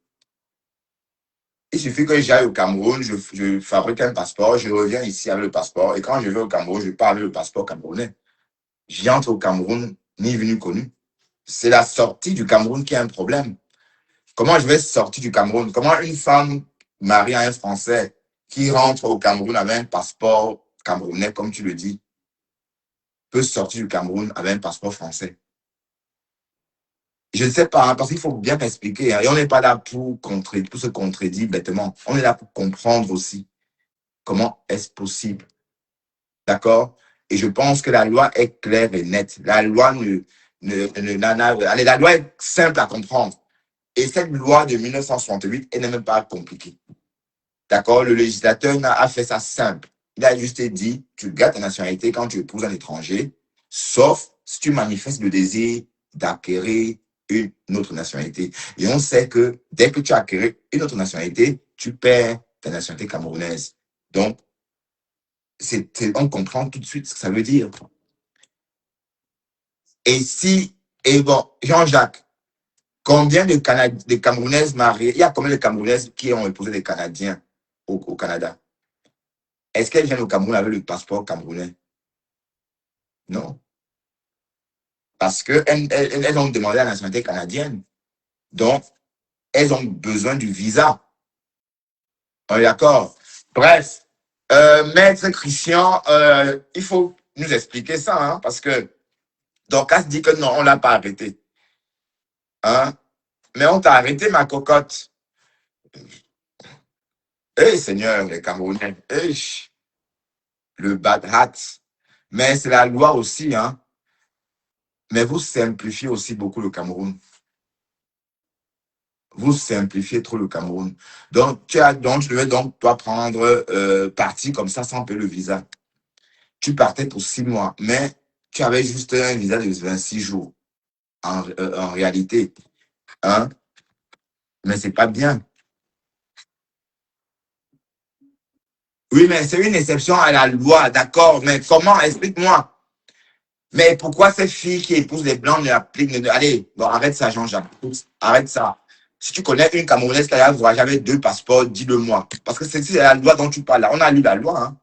Il suffit que j'aille au Cameroun, je fabrique un passeport, je reviens ici avec le passeport. Et quand je vais au Cameroun, je pars avec le passeport camerounais. J'y entre au Cameroun, ni venu connu. C'est la sortie du Cameroun qui est un problème. Comment je vais sortir du Cameroun? Comment une femme mariée à un Français qui rentre au Cameroun avec un passeport camerounais, comme tu le dis, peut sortir du Cameroun avec un passeport français? Je ne sais pas, hein, parce qu'il faut bien expliquer. Hein, et on n'est pas là pour se contredire bêtement. On est là pour comprendre aussi comment est-ce possible. D'accord? Et je pense que la loi est claire et nette. La loi allez, la loi est simple à comprendre. Et cette loi de 1968, elle n'est même pas compliquée. D'accord? Le législateur a fait ça simple. Il a juste dit, tu gardes ta nationalité quand tu épouses un étranger, sauf si tu manifestes le désir d'acquérir une autre nationalité. Et on sait que dès que tu acquéris une autre nationalité, tu perds ta nationalité camerounaise. Donc, on comprend tout de suite ce que ça veut dire. Et bon, Jean-Jacques, combien de Camerounaises mariées, il y a combien de Camerounaises qui ont épousé des Canadiens au Canada? Est-ce qu'elles viennent au Cameroun avec le passeport camerounais? Non. Parce qu'elles ont demandé la nationalité canadienne. Donc, elles ont besoin du visa. On est d'accord? Bref, Maître Christian, il faut nous expliquer ça, hein, parce que Dorcas dit que non, on ne l'a pas arrêté. Hein? Mais on t'a arrêté, ma cocotte. Eh, Seigneur, les Camerounais. Eh, le bad hat. Mais c'est la loi aussi, hein. Mais vous simplifiez aussi beaucoup le Cameroun. Vous simplifiez trop le Cameroun. Donc, tu devais donc toi prendre parti comme ça sans payer le visa. Tu partais pour 6 mois, mais tu avais juste un visa de 26 jours en réalité. Hein? Mais c'est pas bien. Oui, mais c'est une exception à la loi, d'accord, mais comment? Explique-moi. Mais pourquoi ces filles qui épousent les blancs ne l'appliquent? Allez, bon, arrête ça, Jean-Jacques. Arrête ça. Si tu connais une Camerounaise qui a voyagé avec 2 passeports, dis-le-moi. Parce que c'est la loi dont tu parles là. On a lu la loi. Hein.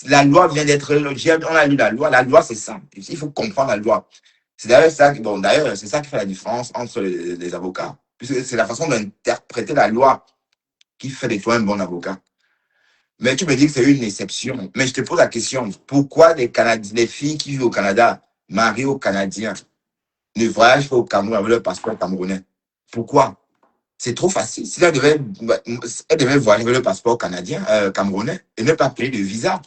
La loi vient d'être. On a lu la loi. La loi, c'est ça. Il faut comprendre la loi. C'est d'ailleurs ça, bon, d'ailleurs, c'est ça qui fait la différence entre les avocats. Puisque c'est la façon d'interpréter la loi qui fait de toi un bon avocat. Mais tu me dis que c'est une exception. Mais je te pose la question, pourquoi les filles qui vivent au Canada, mariées aux Canadiens, ne voyagent pas au Cameroun avec leur passeport camerounais? Pourquoi? C'est trop facile. Si elle devait voyager avec le passeport canadien, camerounais, et ne pas payer de visa.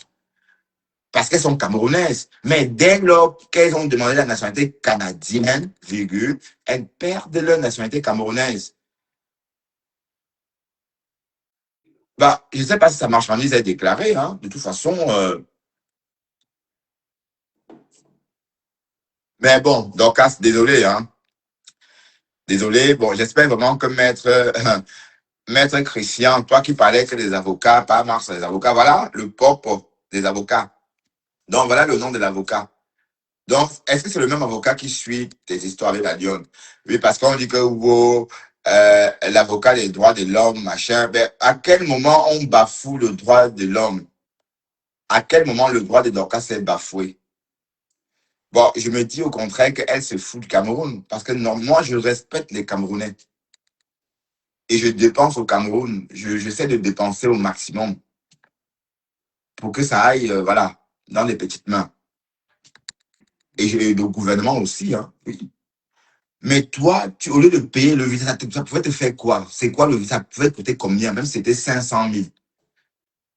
Parce qu'elles sont camerounaises. Mais dès lors qu'elles ont demandé la nationalité canadienne, virgule, elles perdent leur nationalité camerounaise. Bah, je ne sais pas si sa marchandise est déclarée, hein. De toute façon, mais bon, Dorcas, désolé, hein. Désolé. Bon, j'espère vraiment que Maître Christian, toi qui parlais que des avocats, pas marche des avocats, voilà le propre des avocats. Donc, voilà le nom de l'avocat. Donc, est-ce que c'est le même avocat qui suit tes histoires avec la Lyon? Oui, parce qu'on dit que wow, l'avocat des droits de l'homme, machin. Ben, à quel moment on bafoue le droit de l'homme? À quel moment le droit de Dorcas s'est bafoué? Bon, je me dis au contraire qu'elle se fout du Cameroun. Parce que non, moi, je respecte les Camerounais. Et je dépense au Cameroun. J'essaie de dépenser au maximum pour que ça aille, voilà, dans les petites mains. Et le gouvernement aussi, hein. Oui. Mais toi, au lieu de payer le visa, ça pouvait te faire quoi? C'est quoi le visa? Ça pouvait te coûter combien? Même si c'était 500 000.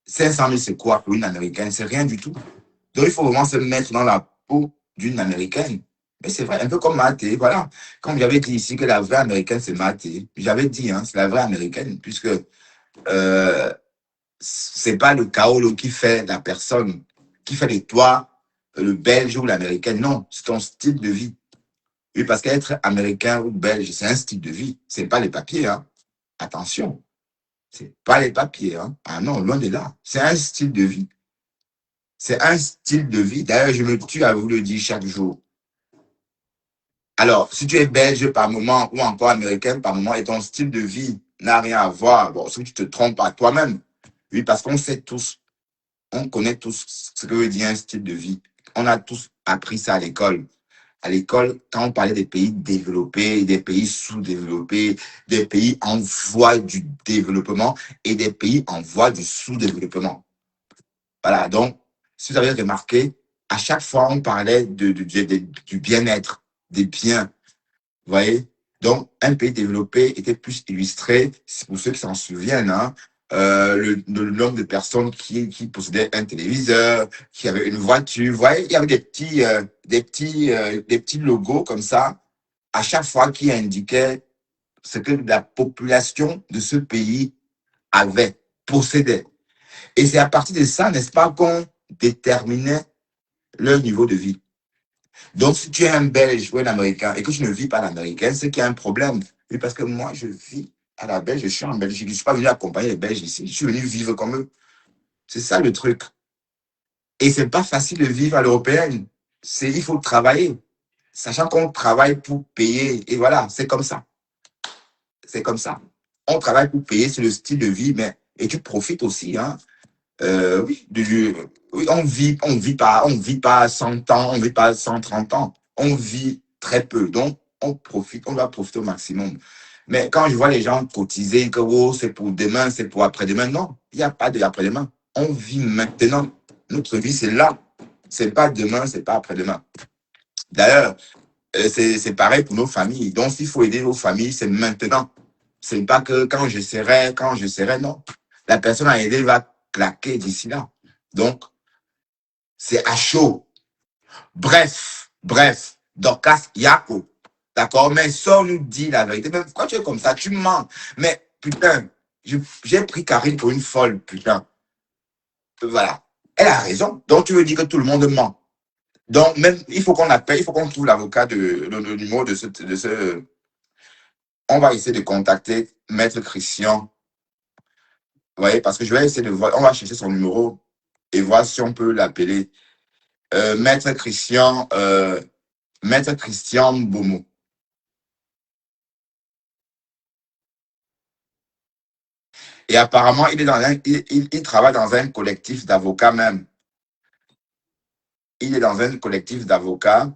500 000, c'est quoi pour une Américaine? C'est rien du tout. Donc, il faut vraiment se mettre dans la peau d'une Américaine. Mais c'est vrai, un peu comme Maté, voilà. Comme j'avais dit ici que la vraie Américaine, c'est Maté. J'avais dit, hein, c'est la vraie Américaine, puisque c'est pas le chaos qui fait la personne, qui fait de toi le Belge ou l'Américaine. Non, c'est ton style de vie. Oui, parce qu'être américain ou belge, c'est un style de vie. C'est pas les papiers, hein. Attention. C'est pas les papiers, hein. Ah non, loin de là. C'est un style de vie. C'est un style de vie. D'ailleurs, je me tue à vous le dire chaque jour. Alors, si tu es belge par moment ou encore américain par moment et ton style de vie n'a rien à voir, bon, si tu te trompes à toi-même. Oui, parce qu'on sait tous, on connaît tous ce que veut dire un style de vie. On a tous appris ça à l'école. À l'école, quand on parlait des pays développés, des pays sous-développés, des pays en voie du développement et des pays en voie du sous-développement. Voilà, donc, si vous avez remarqué, à chaque fois, on parlait du bien-être, des biens. Vous voyez? Donc, un pays développé était plus illustré, pour ceux qui s'en souviennent, hein, le nombre de personnes qui possédaient un téléviseur, qui avaient une voiture. Vous voyez, il y avait des petits logos comme ça, à chaque fois qui indiquaient ce que la population de ce pays avait, possédait. Et c'est à partir de ça, n'est-ce pas, qu'on déterminait leur niveau de vie. Donc, si tu es un Belge ou un Américain et que tu ne vis pas l'Américain, c'est qu'il y a un problème. Oui, parce que moi, je vis à la Belge, je suis en Belgique. Je ne suis pas venu accompagner les Belges ici. Je suis venu vivre comme eux. C'est ça le truc. Et c'est pas facile de vivre à l'européenne. Il faut travailler. Sachant qu'on travaille pour payer. Et voilà, c'est comme ça. C'est comme ça. On travaille pour payer, c'est le style de vie, mais, et tu profites aussi, hein. Oui, oui, on vit pas 100 ans, on vit pas 130 ans. On vit très peu. Donc, on profite, on doit profiter au maximum. Mais quand je vois les gens cotiser, que oh, c'est pour demain, c'est pour après-demain, non, il n'y a pas de après-demain. On vit maintenant. Notre vie, c'est là. C'est pas demain, c'est pas après-demain. D'ailleurs, c'est pareil pour nos familles. Donc, s'il faut aider nos familles, c'est maintenant. C'est pas que quand je serai, non. La personne à aider va claquer d'ici là. Donc, c'est à chaud. Bref. Dorcas Yako. D'accord? Mais ça nous dit la vérité. Mais pourquoi tu es comme ça? Tu mens. Mais putain, j'ai pris Karine pour une folle, putain. Voilà. Elle a raison. Donc, tu veux dire que tout le monde ment. Donc, même, il faut qu'on appelle, il faut qu'on trouve l'avocat le numéro de ce. On va essayer de contacter Maître Christian. Vous voyez, parce que je vais essayer de voir, on va chercher son numéro et voir si on peut l'appeler. Maître Christian Bomo. Et apparemment, il travaille dans un collectif d'avocats même. Il est dans un collectif d'avocats.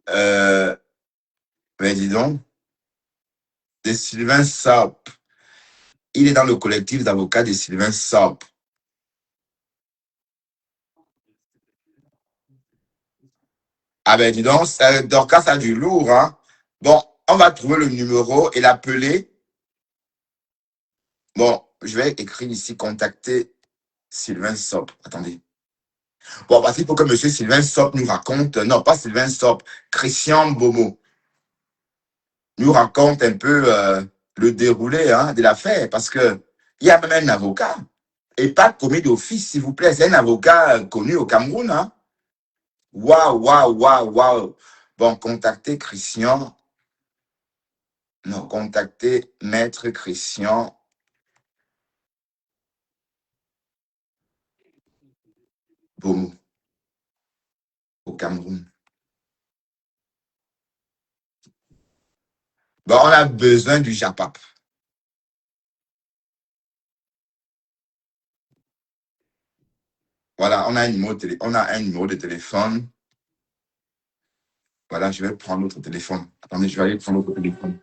Euh, mais dis donc, de Sylvain Sop. Il est dans le collectif d'avocats de Sylvain Sop. Ah ben dis donc, Dorcas a du lourd, hein. Bon, on va trouver le numéro et l'appeler. Bon, je vais écrire ici, contacter Sylvain Sop. Attendez. Bon, parce qu'il faut que M. Sylvain Sop nous raconte, non, pas Sylvain Sop, Christian Bomo, nous raconte un peu le déroulé de l'affaire, parce que il y a même un avocat, et pas commis d'office, s'il vous plaît, c'est un avocat connu au Cameroun. Hein. Waouh. Bon, contactez Christian, non, contactez Maître Christian Bomo au Cameroun. Bon, on a besoin du JAPAP. Voilà, on a un numéro de téléphone. Voilà, je vais prendre l'autre téléphone. Attendez, je vais aller prendre l'autre téléphone.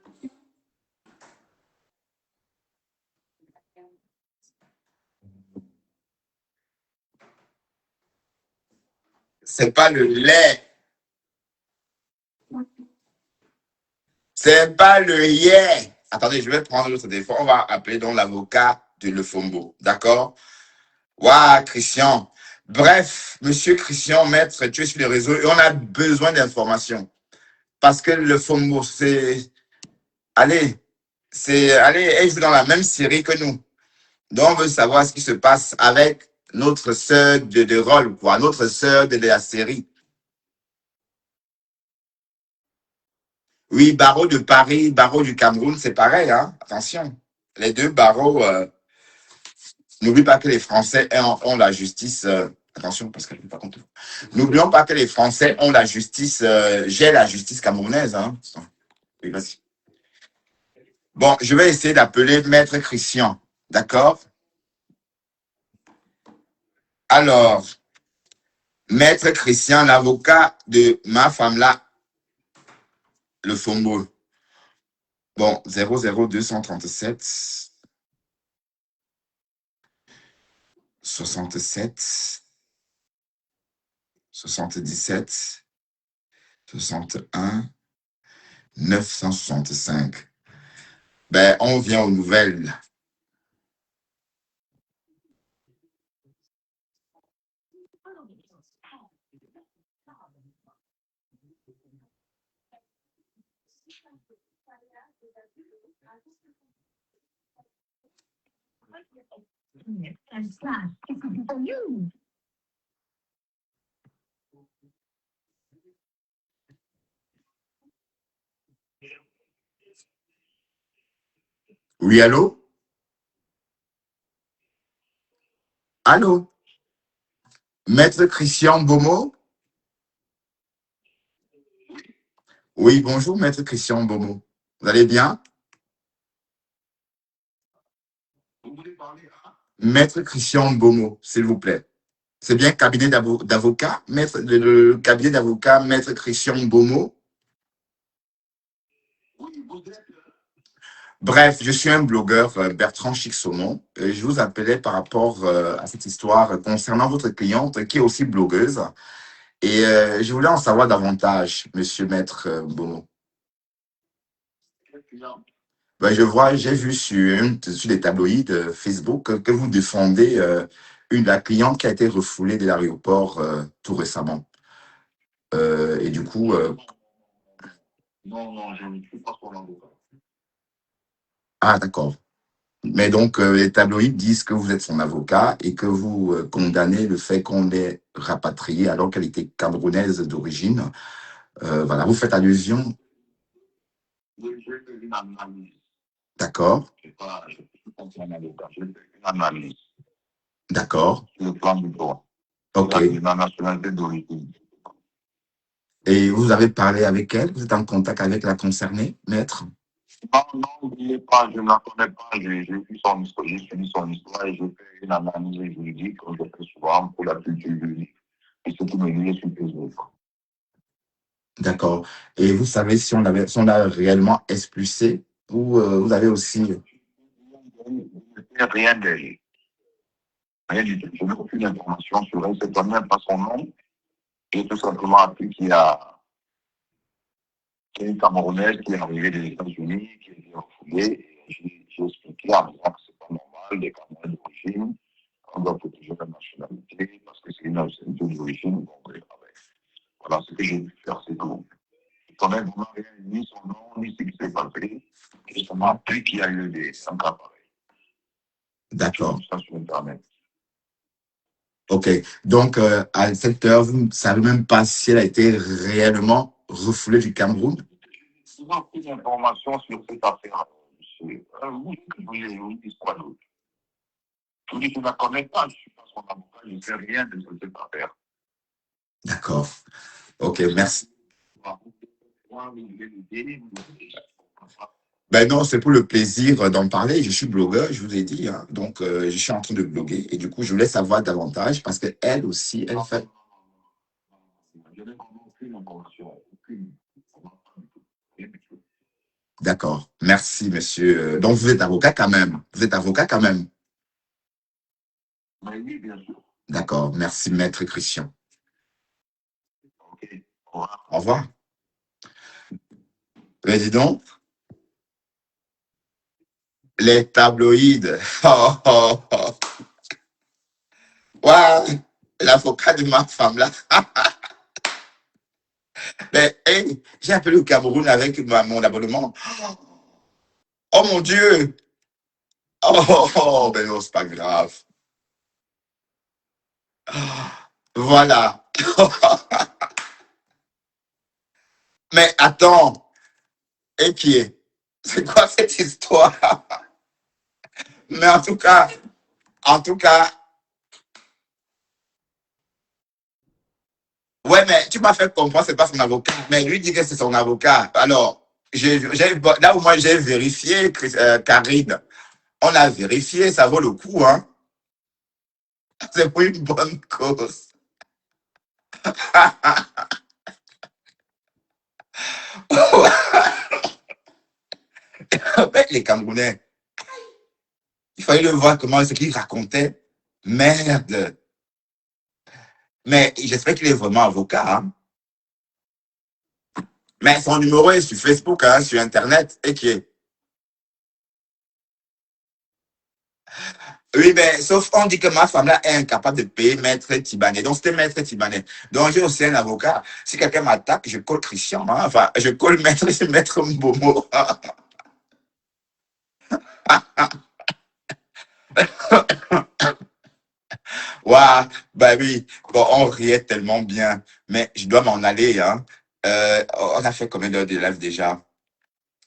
C'est pas le lait. C'est pas le yeah. Attendez, je vais prendre l'autre téléphone. On va appeler donc l'avocat de Lefombo. D'accord? Waouh, Christian. Bref, monsieur Christian, maître, tu es sur les réseaux et on a besoin d'informations. Parce que le Fombo, c'est. Allez, elle joue dans la même série que nous. Donc, on veut savoir ce qui se passe avec notre sœur de rôle, quoi, notre sœur de la série. Oui, barreau de Paris, barreau du Cameroun, c'est pareil, hein. Attention. Les deux barreaux, n'oublie pas que les Français ont la justice. Attention, parce que je ne pas compte. N'oublions pas que les Français ont la justice. J'ai la justice camerounaise. Hein. Oui, vas-y. Bon, je vais essayer d'appeler Maître Christian. D'accord? Alors, Maître Christian, l'avocat de ma femme là, le Fombo. Bon, 00237 67 77 61 965. Ben, on vient aux nouvelles. Oui, allô? Allô? Maître Christian Bomo? Oui, bonjour, Maître Christian Bomo. Vous allez bien? Maître Christian Bomo, s'il vous plaît. C'est bien cabinet d'avocat, maître, le cabinet d'avocat, Maître Christian Bomo. Bref, je suis un blogueur, Bertrand Chixomon. Et je vous appelais par rapport à cette histoire concernant votre cliente qui est aussi blogueuse. Et je voulais en savoir davantage, monsieur Maître Bomo. Ben, j'ai vu sur les tabloïds Facebook que vous défendez la cliente qui a été refoulée de l'aéroport tout récemment. Et du coup, ah d'accord. Mais donc, les tabloïds disent que vous êtes son avocat et que vous condamnez le fait qu'on l'ait rapatriée alors qu'elle était camerounaise d'origine. Voilà, vous faites allusion. D'accord, d'accord, ok. Et vous avez parlé avec elle? Vous êtes en contact avec la concernée, maître? D'accord. Et vous savez si on l'a réellement expulsé ou vous avez aussi. D'accord. Ok. Donc, à cette heure, vous ne savez même pas si elle a été réellement refoulée du Cameroun? D'accord. Ok, merci. Ben non, c'est pour le plaisir d'en parler. Je suis blogueur, je vous ai dit, hein. Donc, je suis en train de bloguer. Et du coup, je voulais savoir davantage parce qu'elle aussi, elle fait. D'accord. Merci, monsieur. Donc, vous êtes avocat quand même. Vous êtes avocat quand même. D'accord. Merci, maître Christian. Au revoir. Président, les tabloïds. Oh, oh, oh. Waouh, l'avocat de ma femme là. Mais hey, j'ai appelé au Cameroun avec mon abonnement. Oh mon Dieu. Oh, oh, oh, ben non, c'est pas grave. Voilà. Mais attends, et qui est? C'est quoi cette histoire? Mais en tout cas, ouais, mais tu m'as fait comprendre, c'est pas son avocat. Mais lui dit que c'est son avocat. Alors, là où moi j'ai vérifié, Karine, on a vérifié, ça vaut le coup, hein. C'est pour une bonne cause. Mais les Camerounais, il fallait le voir comment ce qu'il racontait. Merde. Mais j'espère qu'il est vraiment avocat, hein. Mais son numéro est sur Facebook, hein, sur Internet, et qui est. Oui, Oui, ben, sauf on dit que ma femme là est incapable de payer Maître Tibanet. Donc, c'était Maître Tibanet. Donc, j'ai aussi un avocat. Si quelqu'un m'attaque, je colle Christian. Hein. Enfin, je colle Maître Mbomo. Waouh, bah oui. Bon, on riait tellement bien. Mais je dois m'en aller. Hein. On a fait combien d'heures de live déjà?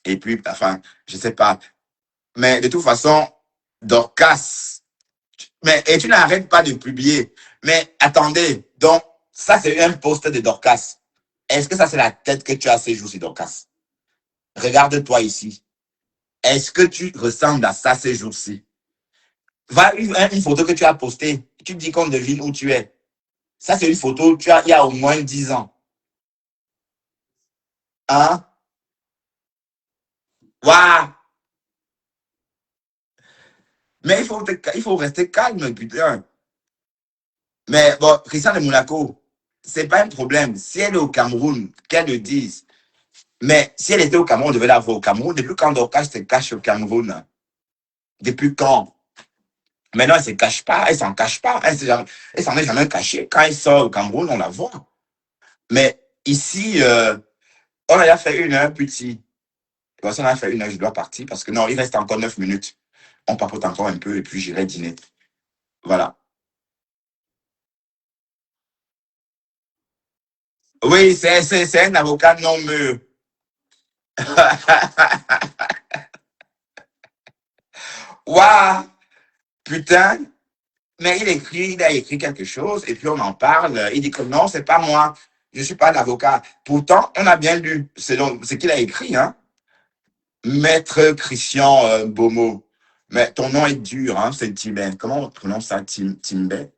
Et puis, enfin, je sais pas. Mais de toute façon, Dorcas. Mais, et tu n'arrêtes pas de publier. Mais attendez, donc, ça c'est un post de Dorcas. Est-ce que ça c'est la tête que tu as ces jours-ci, Dorcas? Regarde-toi ici. Est-ce que tu ressembles à ça ces jours-ci? Va une photo que tu as postée. Tu dis qu'on devine où tu es. Ça c'est une photo, tu as, il y a au moins 10 ans. Hein? Waouh! Mais il faut rester calme, putain. Mais bon, Christian de Monaco, c'est pas un problème. Si elle est au Cameroun, qu'elle le dise. Mais si elle était au Cameroun, on devait la voir au Cameroun. Depuis quand Dorcas se cache au Cameroun? Depuis quand? Maintenant, elle ne se cache pas, elle s'en cache pas. Elle s'en est jamais cachée. Quand elle sort au Cameroun, on la voit. Mais ici, on a déjà fait une heure, petit. Bon, si on a fait une heure, je dois partir parce que non, il reste encore 9 minutes. On papote encore un peu et puis j'irai dîner. Voilà. Oui, c'est un avocat non mûr. Waouh! Putain! Mais il a écrit quelque chose et puis on en parle. Il dit que non, c'est pas moi. Je suis pas l'avocat. Pourtant, on a bien lu ce qu'il a écrit, hein. Maître Christian Bomo. Mais ton nom est dur, hein, c'est Timbé. Comment on prononce ça, Timbé?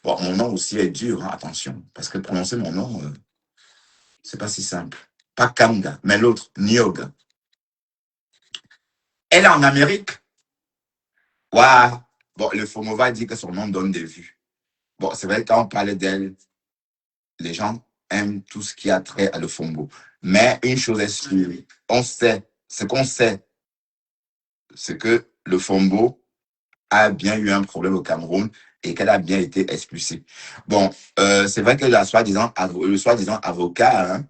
Bon, mon nom aussi est dur, hein, attention. Parce que prononcer mon nom, c'est pas si simple. Pas Kanga, mais l'autre, Nyoga. Elle est en Amérique. Waouh! Bon, le Fomova dit que son nom donne des vues. Bon, c'est vrai, quand on parlait d'elle, les gens aiment tout ce qui a trait à le Fombo. Mais une chose est sûre, ce qu'on sait, c'est que le Fombo a bien eu un problème au Cameroun et qu'elle a bien été expulsée. Bon, c'est vrai que le soi-disant avocat, hein,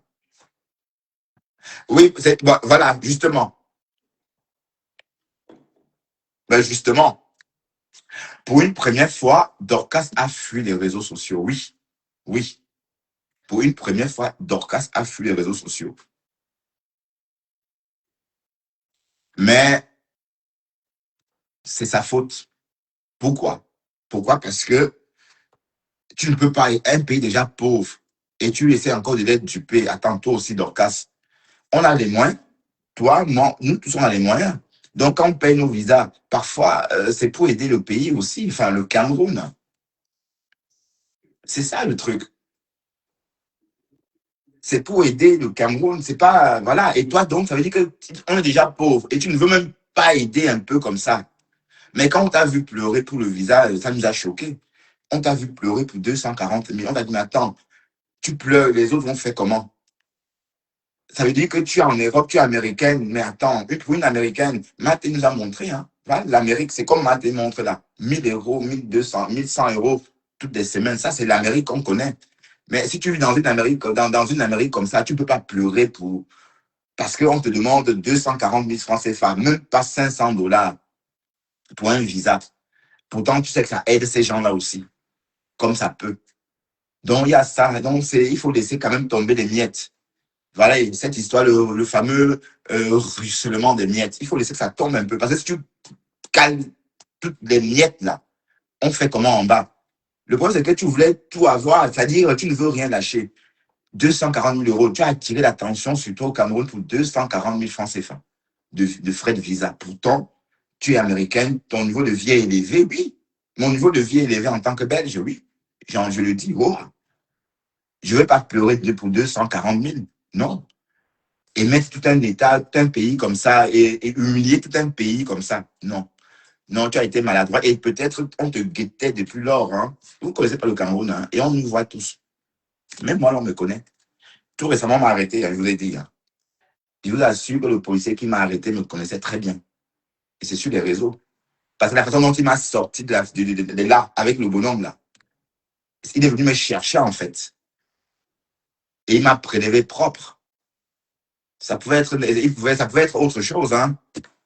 oui, bon, voilà, justement, ben justement, pour une première fois, Dorcas a fui les réseaux sociaux. Oui, oui, pour une première fois, Dorcas a fui les réseaux sociaux. Mais c'est sa faute. Pourquoi? Pourquoi? Parce que tu ne peux pas, un pays déjà pauvre, et tu essaies encore de l'être dupé. Attends, toi aussi, Dorcas. On a les moyens. Toi, moi, nous tous, on a les moyens. Donc, quand on paye nos visas, parfois, c'est pour aider le pays aussi, enfin, le Cameroun. C'est ça le truc. C'est pour aider le Cameroun. C'est pas, voilà. Et toi, donc, ça veut dire qu'on est déjà pauvre et tu ne veux même pas aider un peu comme ça. Mais quand on t'a vu pleurer pour le visa, ça nous a choqués. On t'a vu pleurer pour 240 000. On t'a dit, mais attends, tu pleures, les autres vont faire comment? Ça veut dire que tu es en Europe, tu es américaine, mais attends, pour une américaine, Matt nous a montré, hein, voilà, l'Amérique, c'est comme Matt montre là, 1 000 euros, 1 200, 1 100 euros toutes les semaines, ça c'est l'Amérique qu'on connaît. Mais si tu vis dans une Amérique, dans une Amérique comme ça, tu ne peux pas pleurer parce qu'on te demande 240 000 francs CFA, même pas 500 dollars pour un visa. Pourtant, tu sais que ça aide ces gens-là aussi, comme ça peut. Donc, il y a ça. Donc, il faut laisser quand même tomber les miettes. Voilà, et cette histoire, le fameux ruissellement des miettes. Il faut laisser que ça tombe un peu. Parce que si tu cales toutes les miettes là, on fait comment en bas? Le problème, c'est que tu voulais tout avoir, c'est-à-dire tu ne veux rien lâcher. 240 000 euros, tu as attiré l'attention sur toi au Cameroun pour 240 000 francs CFA de frais de visa. Pourtant, tu es américaine, ton niveau de vie est élevé, oui. Mon niveau de vie est élevé en tant que Belge, oui. Genre, je le dis, oh, je ne vais pas pleurer pour 240 000. Non. Et mettre tout un État, tout un pays comme ça, et humilier tout un pays comme ça. Non. Non, tu as été maladroit. Et peut-être on te guettait depuis lors. Hein. Vous ne connaissez pas le Cameroun, hein, et on nous voit tous. Même moi, on me connaît. Tout récemment, on m'a arrêté, hein, je vous l'ai dit. Hein. Je vous assure que le policier qui m'a arrêté me connaissait très bien. Et c'est sur les réseaux. Parce que la façon dont il m'a sorti de là, avec le bonhomme là, il est venu me chercher en fait. Et il m'a prélevé propre. Ça pouvait être autre chose, hein.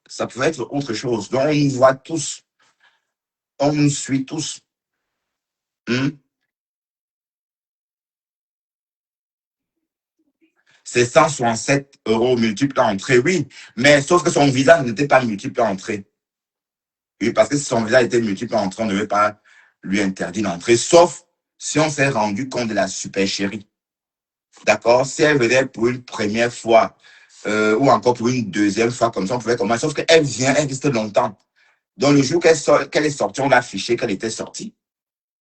Ça pouvait être autre chose. Donc on nous voit tous, on nous suit tous. Hmm. C'est 167 € multiple à entrée, oui. Mais sauf que son visa n'était pas multiple à entrée. Oui, parce que si son visa était multiple à entrée, on ne devait pas lui interdire d'entrer, sauf si on s'est rendu compte de la supercherie. D'accord? Si elle venait pour une première fois, ou encore pour une deuxième fois, comme ça, on pouvait commencer. Sauf qu'elle vient, elle reste longtemps. Donc, le jour qu'elle est sortie, on l'a affiché qu'elle était sortie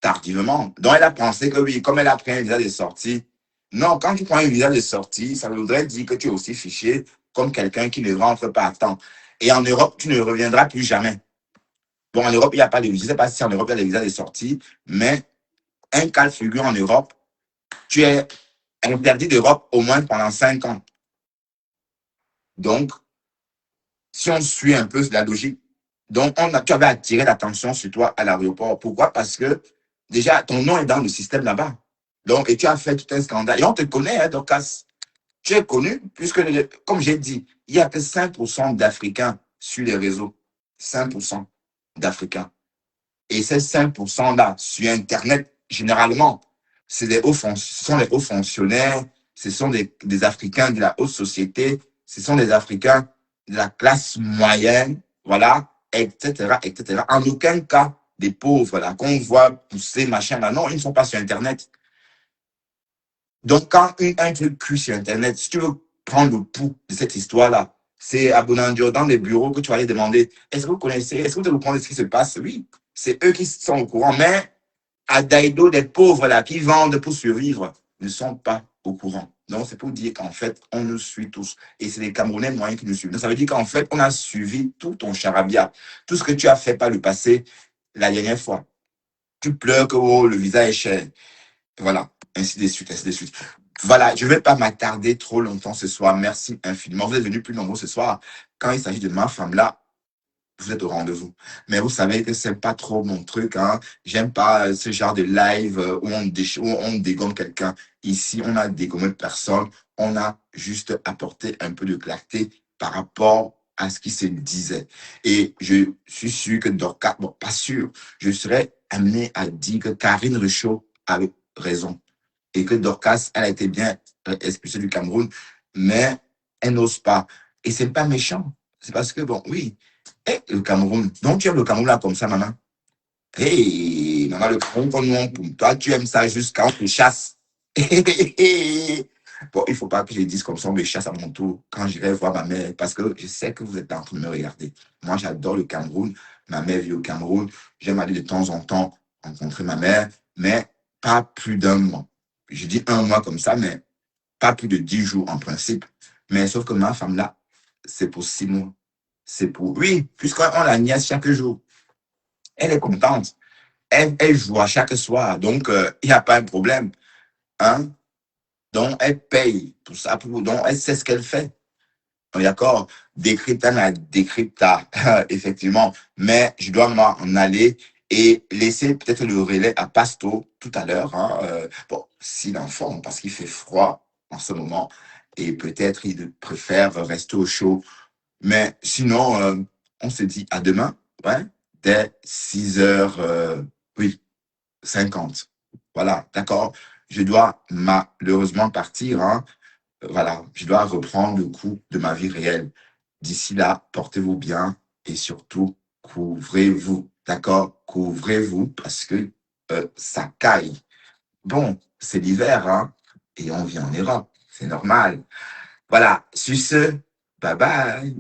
tardivement. Donc, elle a pensé que oui, comme elle a pris un visa de sortie. Non, quand tu prends un visa de sortie, ça voudrait dire que tu es aussi fiché comme quelqu'un qui ne rentre pas à temps. Et en Europe, tu ne reviendras plus jamais. Bon, en Europe, il n'y a pas de visa. Je ne sais pas si en Europe, il y a des visas de sortie, mais un cas de figure en Europe, tu es interdit d'Europe au moins pendant 5 ans. Donc, si on suit un peu la logique, donc tu avais attiré l'attention sur toi à l'aéroport. Pourquoi? Parce que déjà, ton nom est dans le système là-bas. Donc, et tu as fait tout un scandale. Et on te connaît, hein, Dorcas. Tu es connu, puisque, comme j'ai dit, il n'y a que 5% d'Africains sur les réseaux. 5% d'Africains. Et ces 5%-là, sur Internet, généralement, ce sont les hauts fonctionnaires, ce sont des Africains de la haute société, ce sont des Africains de la classe moyenne, voilà, etc., etc. En aucun cas, des pauvres, là, qu'on voit pousser, machin, là, non, ils ne sont pas sur Internet. Donc, quand un truc cul sur Internet, si tu veux prendre le pouls de cette histoire-là, c'est à Bonandio, dans les bureaux, que tu vas aller demander, est-ce que vous connaissez, est-ce que vous comprenez ce qui se passe? Oui, c'est eux qui sont au courant, mais à Daïdo, des pauvres là qui vendent pour survivre ne sont pas au courant. Donc, c'est pour dire qu'en fait, on nous suit tous. Et c'est les Camerounais moyens qui nous suivent. Donc, ça veut dire qu'en fait, on a suivi tout ton charabia. Tout ce que tu as fait par le passé, la dernière fois. Tu pleures que oh, le visa est cher. Voilà, ainsi de suite, ainsi de suite. Voilà, je ne vais pas m'attarder trop longtemps ce soir. Merci infiniment. Vous êtes venus plus nombreux ce soir. Quand il s'agit de ma femme là, vous êtes au rendez-vous. Mais vous savez que c'est pas trop mon truc, hein. J'aime pas ce genre de live où on dégomme quelqu'un. Ici, on a dégommé personne. On a juste apporté un peu de clarté par rapport à ce qui se disait. Et je suis sûr que Dorcas, bon, pas sûr, je serais amené à dire que Karine Richaud avait raison. Et que Dorcas, elle a été bien expulsée du Cameroun, mais elle n'ose pas. Et c'est pas méchant. C'est parce que, bon, oui, et le Cameroun. Donc, tu aimes le Cameroun là comme ça, maman. Hey, maman, le Cameroun, comme nous, toi, tu aimes ça jusqu'à on te chasse. Bon, il ne faut pas que je dise comme ça, on me chasse à mon tour quand j'irai voir ma mère, parce que je sais que vous êtes en train de me regarder. Moi, j'adore le Cameroun. Ma mère vit au Cameroun. J'aime aller de temps en temps rencontrer ma mère, mais pas plus d'un mois. Je dis un mois comme ça, mais pas plus de 10 jours en principe. Mais sauf que ma femme là, c'est pour 6 mois. C'est pour. Oui, puisqu'on la nièce chaque jour. Elle est contente. Elle joue à chaque soir. Donc, il n'y a pas un problème. Hein? Donc, elle paye pour ça. Donc, elle sait ce qu'elle fait. D'accord? Décrypta, la décrypta, effectivement. Mais je dois m'en aller et laisser peut-être le relais à Pasto tout à l'heure. Hein, bon, s'il en forme, parce qu'il fait froid en ce moment. Et peut-être il préfère rester au chaud. Mais sinon, on se dit à demain, ouais, dès 6h, oui, 50. Voilà, d'accord. Je dois malheureusement partir, hein. Voilà, je dois reprendre le coup de ma vie réelle. D'ici là, portez-vous bien et surtout, couvrez-vous, d'accord? Couvrez-vous parce que ça caille. Bon, c'est l'hiver, hein, et on vit en Europe, c'est normal. Voilà, sur ce, bye bye.